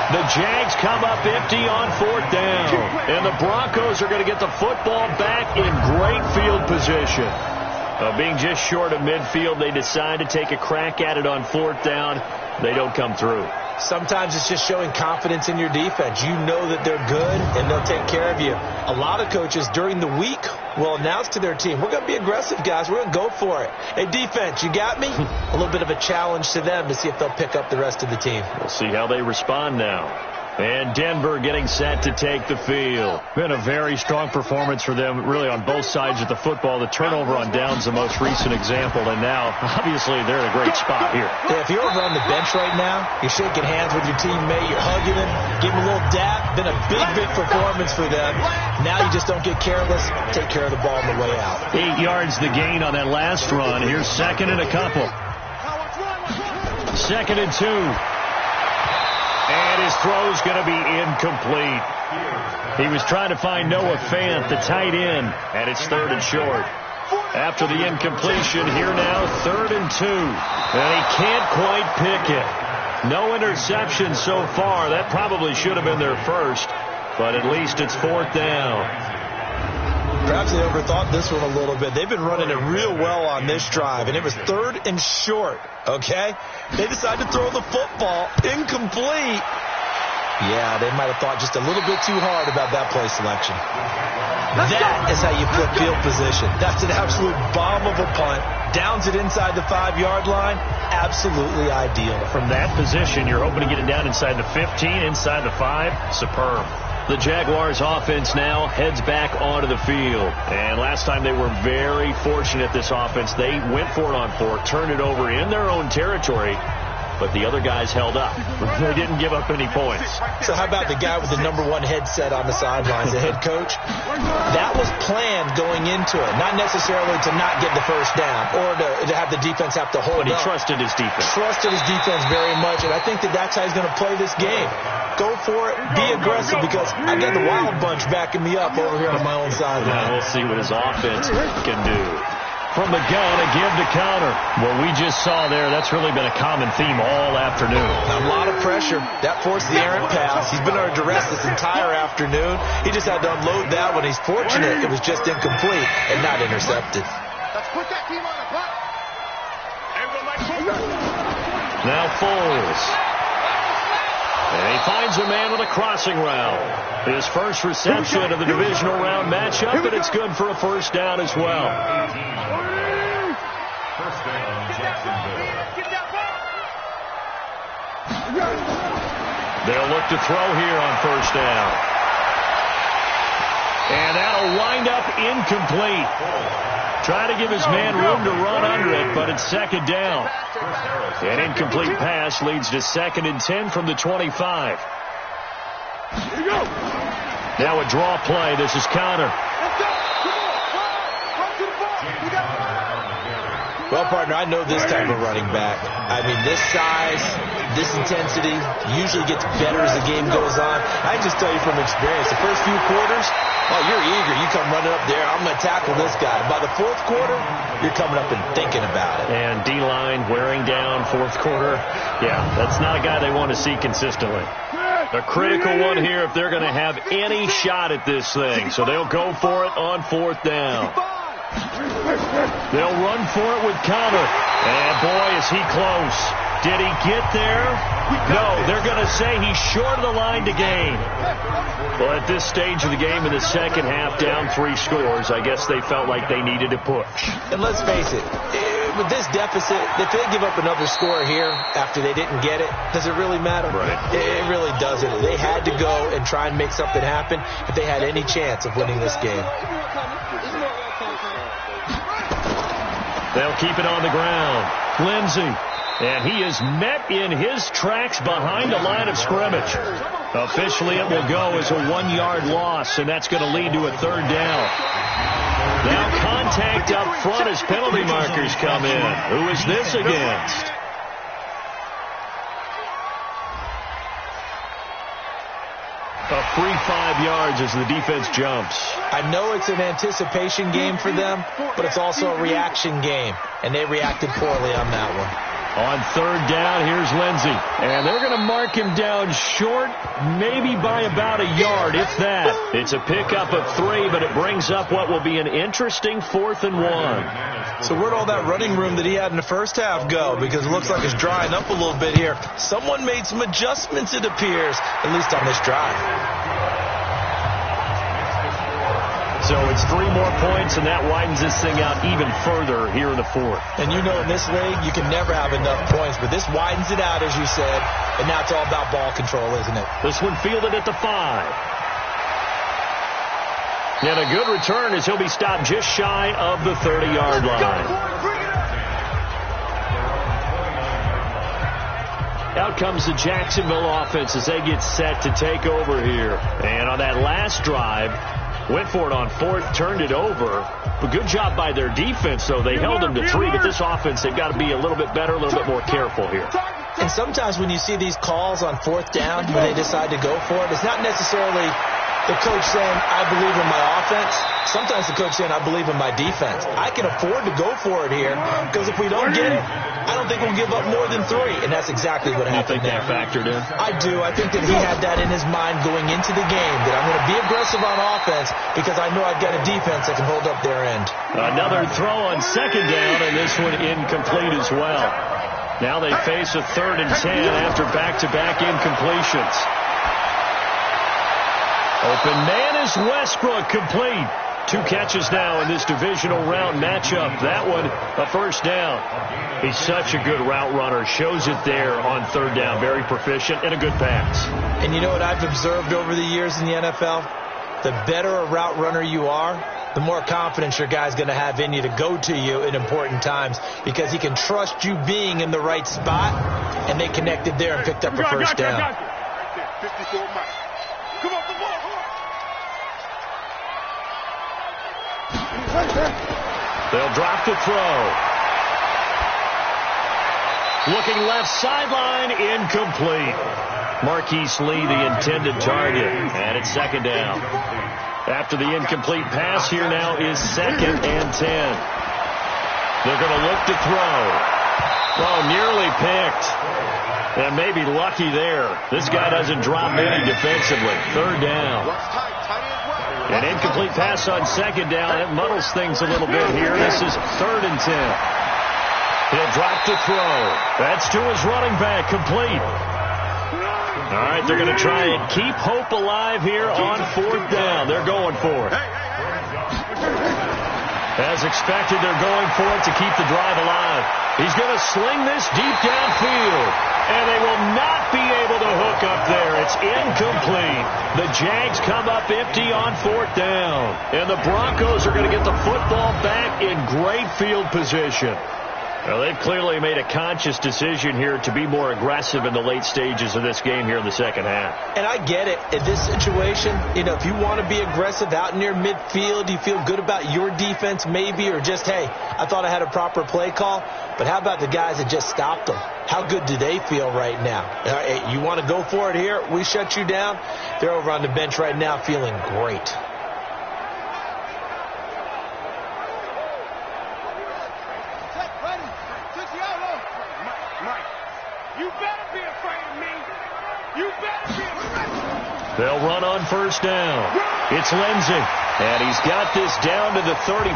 The Jags come up empty on 4th down. And the Broncos are going to get the football back in great field position. Being just short of midfield, they decide to take a crack at it on 4th down. They don't come through. Sometimes it's just showing confidence in your defense. You know that they're good, and they'll take care of you. A lot of coaches during the week will announce to their team, we're going to be aggressive, guys. We're going to go for it. Hey, defense, you got me? A little bit of a challenge to them to see if they'll pick up the rest of the team. We'll see how they respond now. And Denver getting set to take the field. Been a very strong performance for them, really, on both sides of the football. The turnover on downs the most recent example, and now, obviously, they're in a great spot here. Yeah, if you're over on the bench right now, you're shaking hands with your teammate, you're hugging him, giving him a little dap. Been a big, big performance for them. Now you just don't get careless. Take care of the ball on the way out. 8 yards the gain on that last run. Here's 2nd and a couple. 2nd and 2. And his throw's going to be incomplete. He was trying to find Noah Fant, the tight end, and it's 3rd and short. After the incompletion, here now, 3rd and 2. And he can't quite pick it. No interception so far. That probably should have been their first, but at least it's 4th down. Perhaps they overthought this one a little bit. They've been running it real well on this drive, and it was 3rd and short, okay? They decided to throw the football incomplete. Yeah, they might have thought just a little bit too hard about that play selection. That is how you flip field position. That's an absolute bomb of a punt. Downs it inside the 5-yard line. Absolutely ideal. From that position, you're hoping to get it down inside the 15, inside the 5. Superb. The Jaguars offense now heads back onto the field. And last time they were very fortunate, this offense. They went for it on 4, turned it over in their own territory, but the other guys held up. They didn't give up any points. So how about the guy with the #1 headset on the sidelines, the head coach? That was planned going into it, not necessarily to not get the first down or to have the defense have to hold up. But he trusted his defense. Trusted his defense very much, and I think that's how he's going to play this game. Go for it, be aggressive, because I got the Wild Bunch backing me up over here on my own sideline. Now we'll see what his offense can do. From the gun, a give to counter. What we just saw there, that's really been a common theme all afternoon. A lot of pressure. That forced the errant pass. He's been under duress this entire afternoon. He just had to unload that one. He's fortunate it was just incomplete and not intercepted. Let's put that team on the clock. Now Foles. And he finds a man with a crossing route. His first reception of the divisional round matchup, and it's good for a first down as well. First down, Jacksonville. They'll look to throw here on first down. And that'll wind up incomplete. Trying to give his man room to run under it, but it's 2nd down. An incomplete pass leads to 2nd and 10 from the 25. Now a draw play. This is counter. Well, partner, I know this type of running back. I mean, this size, this intensity usually gets better as the game goes on. I can just tell you from experience, the first few quarters, oh, you're eager. You come running up there. I'm going to tackle this guy. By the 4th quarter, you're coming up and thinking about it. And D-line wearing down 4th quarter. Yeah, that's not a guy they want to see consistently. A critical one here if they're going to have any shot at this thing. So they'll go for it on 4th down. They'll run for it with counter. And boy, is he close. Did he get there? No, they're going to say he's short of the line to gain. Well, at this stage of the game in the second half, down 3 scores, I guess they felt like they needed to push. And let's face it, with this deficit, if they give up another score here after they didn't get it, does it really matter? Right. It really doesn't. They had to go and try and make something happen if they had any chance of winning this game. They'll keep it on the ground. Lindsey. And he is met in his tracks behind the line of scrimmage. Officially, it will go as a 1-yard loss, and that's going to lead to a 3rd down. Now contact up front as penalty markers come in. Who is this against? A free 5 yards as the defense jumps. I know it's an anticipation game for them, but it's also a reaction game, and they reacted poorly on that one. On 3rd down, here's Lindsey. And they're going to mark him down short, maybe by about a yard, if that. It's a pickup of 3, but it brings up what will be an interesting 4th and 1. So where'd all that running room that he had in the first half go? Because it looks like it's drying up a little bit here. Someone made some adjustments, it appears, at least on this drive. So it's 3 more points, and that widens this thing out even further here in the 4th. And you know in this league, you can never have enough points, but this widens it out, as you said, and now it's all about ball control, isn't it? This one fielded at the 5. And a good return as he'll be stopped just shy of the 30-yard line. Out comes the Jacksonville offense as they get set to take over here. And on that last drive, went for it on 4th, turned it over. But good job by their defense, though. They held them to 3, but this offense, they've got to be a little bit better, a little bit more careful here. And sometimes when you see these calls on 4th down, when they decide to go for it, it's not necessarily the coach saying, I believe in my offense. Sometimes the coach saying, I believe in my defense. I can afford to go for it here, because if we don't get it, I don't think we'll give up more than 3, and that's exactly what happened there. You think that factored in? I do. I think that he had that in his mind going into the game, that I'm going to be aggressive on offense because I know I've got a defense that can hold up their end. Another throw on 2nd down, and this one incomplete as well. Now they face a 3rd and 10 after back-to-back incompletions. Open man is Westbrook, complete. 2 catches now in this divisional round matchup. That one, a 1st down. He's such a good route runner. Shows it there on 3rd down. Very proficient and a good pass. And you know what I've observed over the years in the NFL? The better a route runner you are, the more confidence your guy's going to have in you to go to you in important times, because he can trust you being in the right spot, and they connected there and picked up a 1st down. 54 miles. Come on, come on. They'll drop the throw. Looking left sideline, incomplete. Marquise Lee, the intended target, and it's 2nd down. After the incomplete pass, here now is 2nd and 10. They're going to look to throw. Oh, nearly picked. And maybe lucky there. This guy doesn't drop many defensively. 3rd down. An incomplete pass on 2nd down. It muddles things a little bit here. This is 3rd and 10. He'll drop to throw. That's to his running back. Complete. All right, they're going to try and keep hope alive here on 4th down. They're going for it. As expected, they're going for it to keep the drive alive. He's going to sling this deep downfield, and they will not be able to hook up there. It's incomplete. The Jags come up empty on 4th down, and the Broncos are going to get the football back in great field position. Well, they've clearly made a conscious decision here to be more aggressive in the late stages of this game here in the second half. And I get it. In this situation, you know, if you want to be aggressive out near midfield, you feel good about your defense maybe, or just, hey, I thought I had a proper play call. But how about the guys that just stopped them? How good do they feel right now? Hey, you want to go for it here? We shut you down. They're over on the bench right now feeling great. They'll run on 1st down. It's Lindsey, and he's got this down to the 35.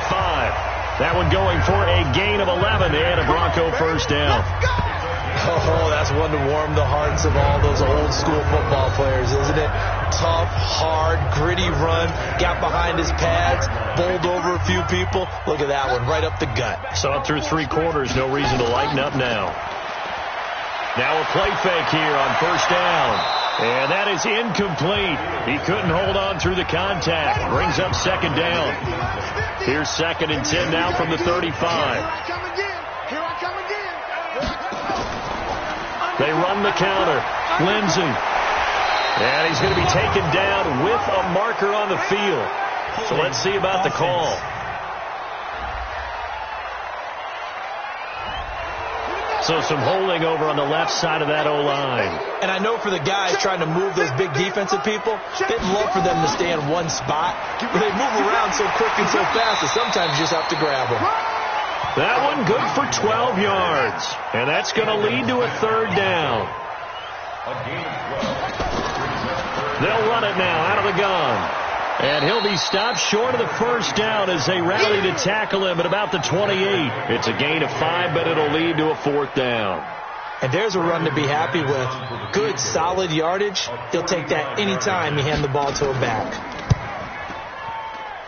That one going for a gain of 11 and a Bronco 1st down. Oh, that's one to warm the hearts of all those old school football players, isn't it? Tough, hard, gritty run, got behind his pads, bowled over a few people. Look at that one, right up the gut. Saw it through 3 quarters, no reason to lighten up now. Now a play fake here on first down. And that is incomplete. He couldn't hold on through the contact. Brings up second down. Here's 2nd and 10 now from the 35. They run the counter. Lindsey. And he's going to be taken down with a marker on the field. So let's see about the call. So some holding over on the left side of that O-line. And I know for the guys trying to move those big defensive people, they'd love for them to stay in one spot. But they move around so quick and so fast that sometimes you just have to grab them. That one good for 12 yards. And that's going to lead to a 3rd down. They'll run it now out of the gun. And he'll be stopped short of the first down as they rally to tackle him at about the 28. It's a gain of 5, but it'll lead to a 4th down. And there's a run to be happy with. Good, solid yardage. He'll take that anytime you hand the ball to a back.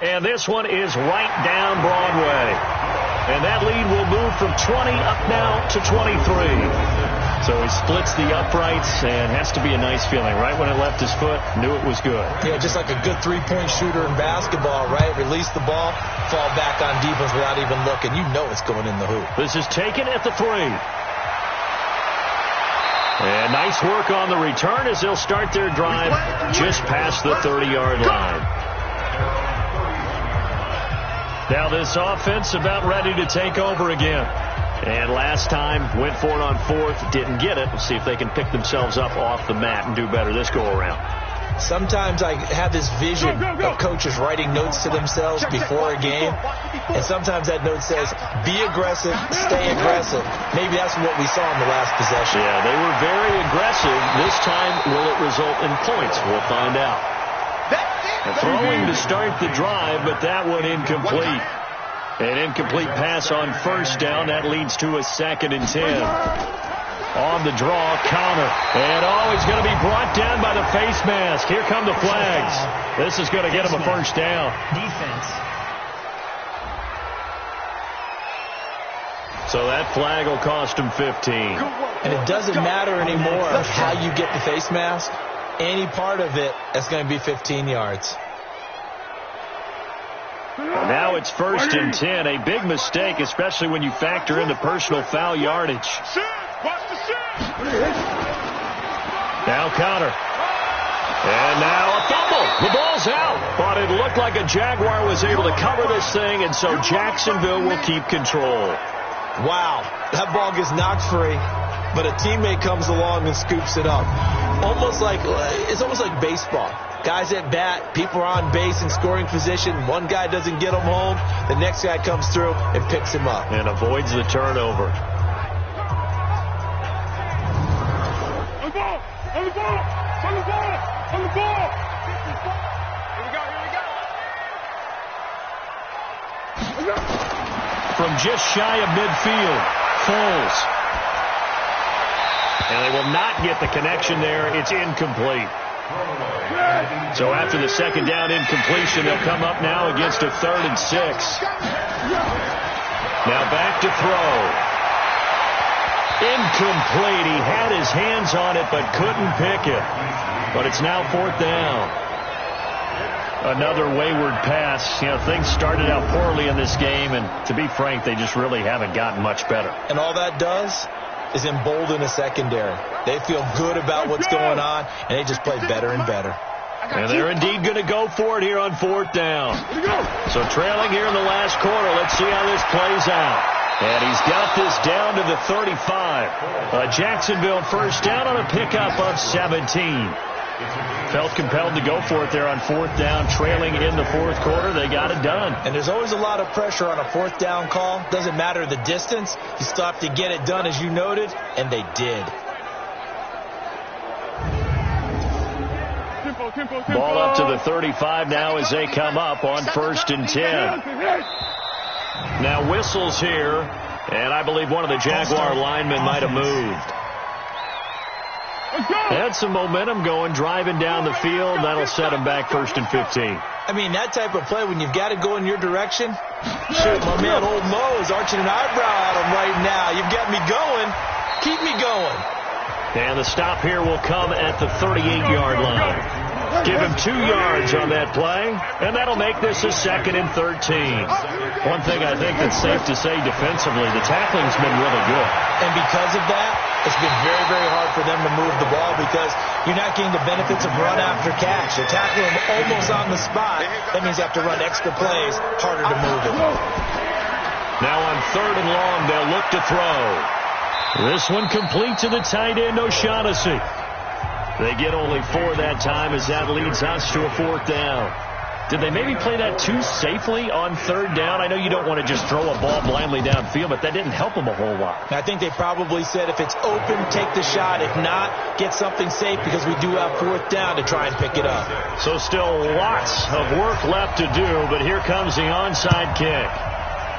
And this one is right down Broadway. And that lead will move from 20 up now to 23. So he splits the uprights and has to be a nice feeling. Right when it left his foot, knew it was good. Yeah, just like a good 3-point shooter in basketball, right? Release the ball, fall back on defense without even looking. You know it's going in the hoop. This is taken at the 3. And nice work on the return as they'll start their drive just past the 30-yard line. Now this offense about ready to take over again. And last time went for it on 4th, didn't get it. We'll see if they can pick themselves up off the mat and do better this go-around. Sometimes I have this vision of coaches writing notes to themselves before a game. And sometimes that note says, be aggressive, stay aggressive. Maybe that's what we saw in the last possession. Yeah, they were very aggressive. This time, will it result in points? We'll find out. And throwing to start the drive, but that one incomplete. An incomplete pass on first down. That leads to a 2nd and 10. On the draw, counter. And he's going to be brought down by the face mask. Here come the flags. This is going to get him a first down. Defense. So that flag will cost him 15. And it doesn't matter anymore how you get the face mask. Any part of it, that's going to be 15 yards. Now it's 1st and 10. A big mistake, especially when you factor in the personal foul yardage. Now counter. And now a fumble. The ball's out. But it looked like a Jaguar was able to cover this thing, and so Jacksonville will keep control. Wow. That ball gets knocked free, but a teammate comes along and scoops it up. It's almost like baseball. Guys at bat, people are on base in scoring position. One guy doesn't get him home. The next guy comes through and picks him up. And avoids the turnover. On the ball! On the ball! On the ball! On the ball! Here we go! From just shy of midfield, Foles. And they will not get the connection there. It's incomplete. So after the 2nd down incompletion, they'll come up now against a 3rd and 6. Now back to throw. Incomplete. He had his hands on it but couldn't pick it. But it's now 4th down. Another wayward pass. Things started out poorly in this game, and to be frank, they just really haven't gotten much better. And all that does is embolden a secondary. They feel good about what's going on, and they just play better and better. And they're indeed going to go for it here on 4th down. So trailing here in the last quarter, let's see how this plays out. And he's got this down to the 35. A Jacksonville first down on a pickup of 17. Felt compelled to go for it there on 4th down, trailing in the 4th quarter. They got it done. And there's always a lot of pressure on a 4th down call. Doesn't matter the distance. You still have to get it done, as you noted, and they did. Ball up to the 35 now as they come up on 1st and 10. Now whistles here, and I believe one of the Jaguar linemen might have moved. Had some momentum going, driving down the field. That'll set him back 1st and 15. I mean, that type of play, when you've got to go in your direction, shoot, my man Old Mo is arching an eyebrow at him right now. You've got me going. Keep me going. And the stop here will come at the 38-yard line. Give him 2 yards on that play, and that'll make this a 2nd and 13. One thing I think that's safe to say defensively, the tackling's been really good. And because of that, it's been very, very hard for them to move the ball because you're not getting the benefits of run after catch. You're tackling them almost on the spot. That means you have to run extra plays, harder to move it. Now on 3rd and long, they'll look to throw. This one complete to the tight end, O'Shaughnessy. They get only 4 that time as that leads us to a 4th down. Did they maybe play that too safely on 3rd down? I know you don't want to just throw a ball blindly downfield, but that didn't help them a whole lot. I think they probably said if it's open, take the shot. If not, get something safe because we do have 4th down to try and pick it up. So still lots of work left to do, but here comes the onside kick.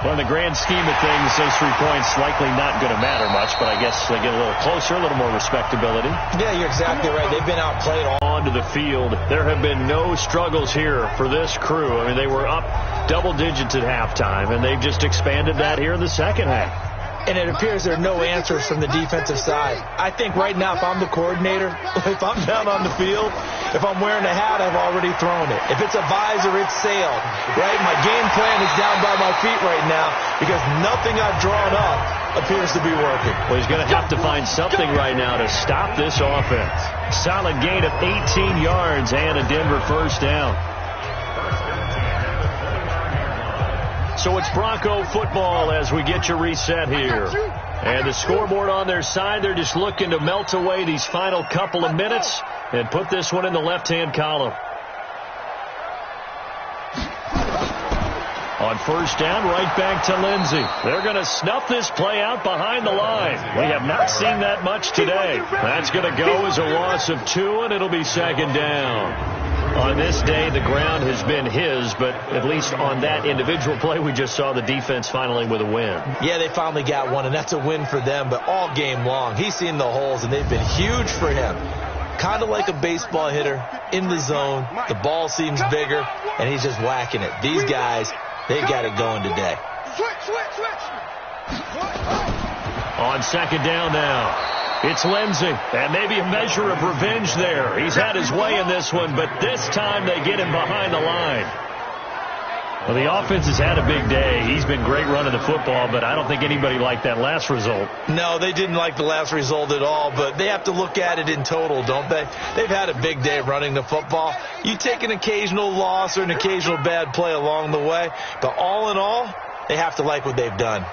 Well, in the grand scheme of things, those 3 points likely not going to matter much, but I guess they get a little closer, a little more respectability. Yeah, you're exactly right. They've been outplayed all onto the field. There have been no struggles here for this crew. I mean, they were up double digits at halftime, and they've just expanded that here in the second half. And it appears there are no answers from the defensive side. I think right now, if I'm the coordinator, if I'm down on the field, if I'm wearing a hat, I've already thrown it. If it's a visor, it's sailed, right? My game plan is down by my feet right now because nothing I've drawn up appears to be working. Well, he's going to have to find something right now to stop this offense. Solid gain of 18 yards and a Denver 1st down. So it's Bronco football as we get you reset here. And the scoreboard on their side, they're just looking to melt away these final couple of minutes and put this one in the left-hand column. On 1st down, right back to Lindsey. They're going to snuff this play out behind the line. We have not seen that much today. That's going to go as a loss of 2, and it'll be 2nd down. On this day, the ground has been his, but at least on that individual play, we just saw the defense finally with a win. Yeah, they finally got one, and that's a win for them, but all game long, he's seen the holes, and they've been huge for him. Kind of like a baseball hitter in the zone. The ball seems bigger, and he's just whacking it. These guys, they got it going today. On 2nd down now. It's Lindsey, and maybe a measure of revenge there. He's had his way in this one, but this time they get him behind the line. Well, the offense has had a big day. He's been great running the football, but I don't think anybody liked that last result. No, they didn't like the last result at all, but they have to look at it in total, don't they? They've had a big day running the football. You take an occasional loss or an occasional bad play along the way, but all in all, they have to like what they've done.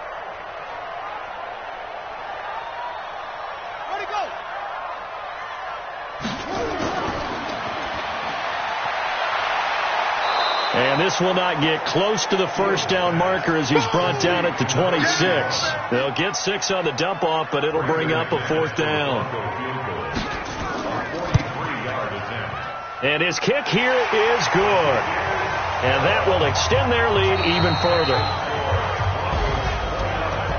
And this will not get close to the 1st down marker as he's brought down at the 26. They'll get 6 on the dump off, but it'll bring up a 4th down. And his kick here is good. And that will extend their lead even further.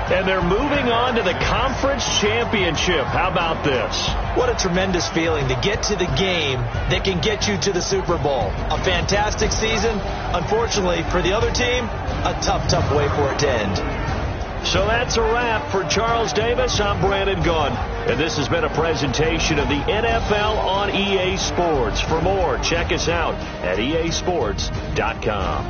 And they're moving on to the conference championship. How about this? What a tremendous feeling to get to the game that can get you to the Super Bowl. A fantastic season. Unfortunately, for the other team, a tough, tough way for it to end. So that's a wrap for Charles Davis. I'm Brandon Gunn. And this has been a presentation of the NFL on EA Sports. For more, check us out at easports.com.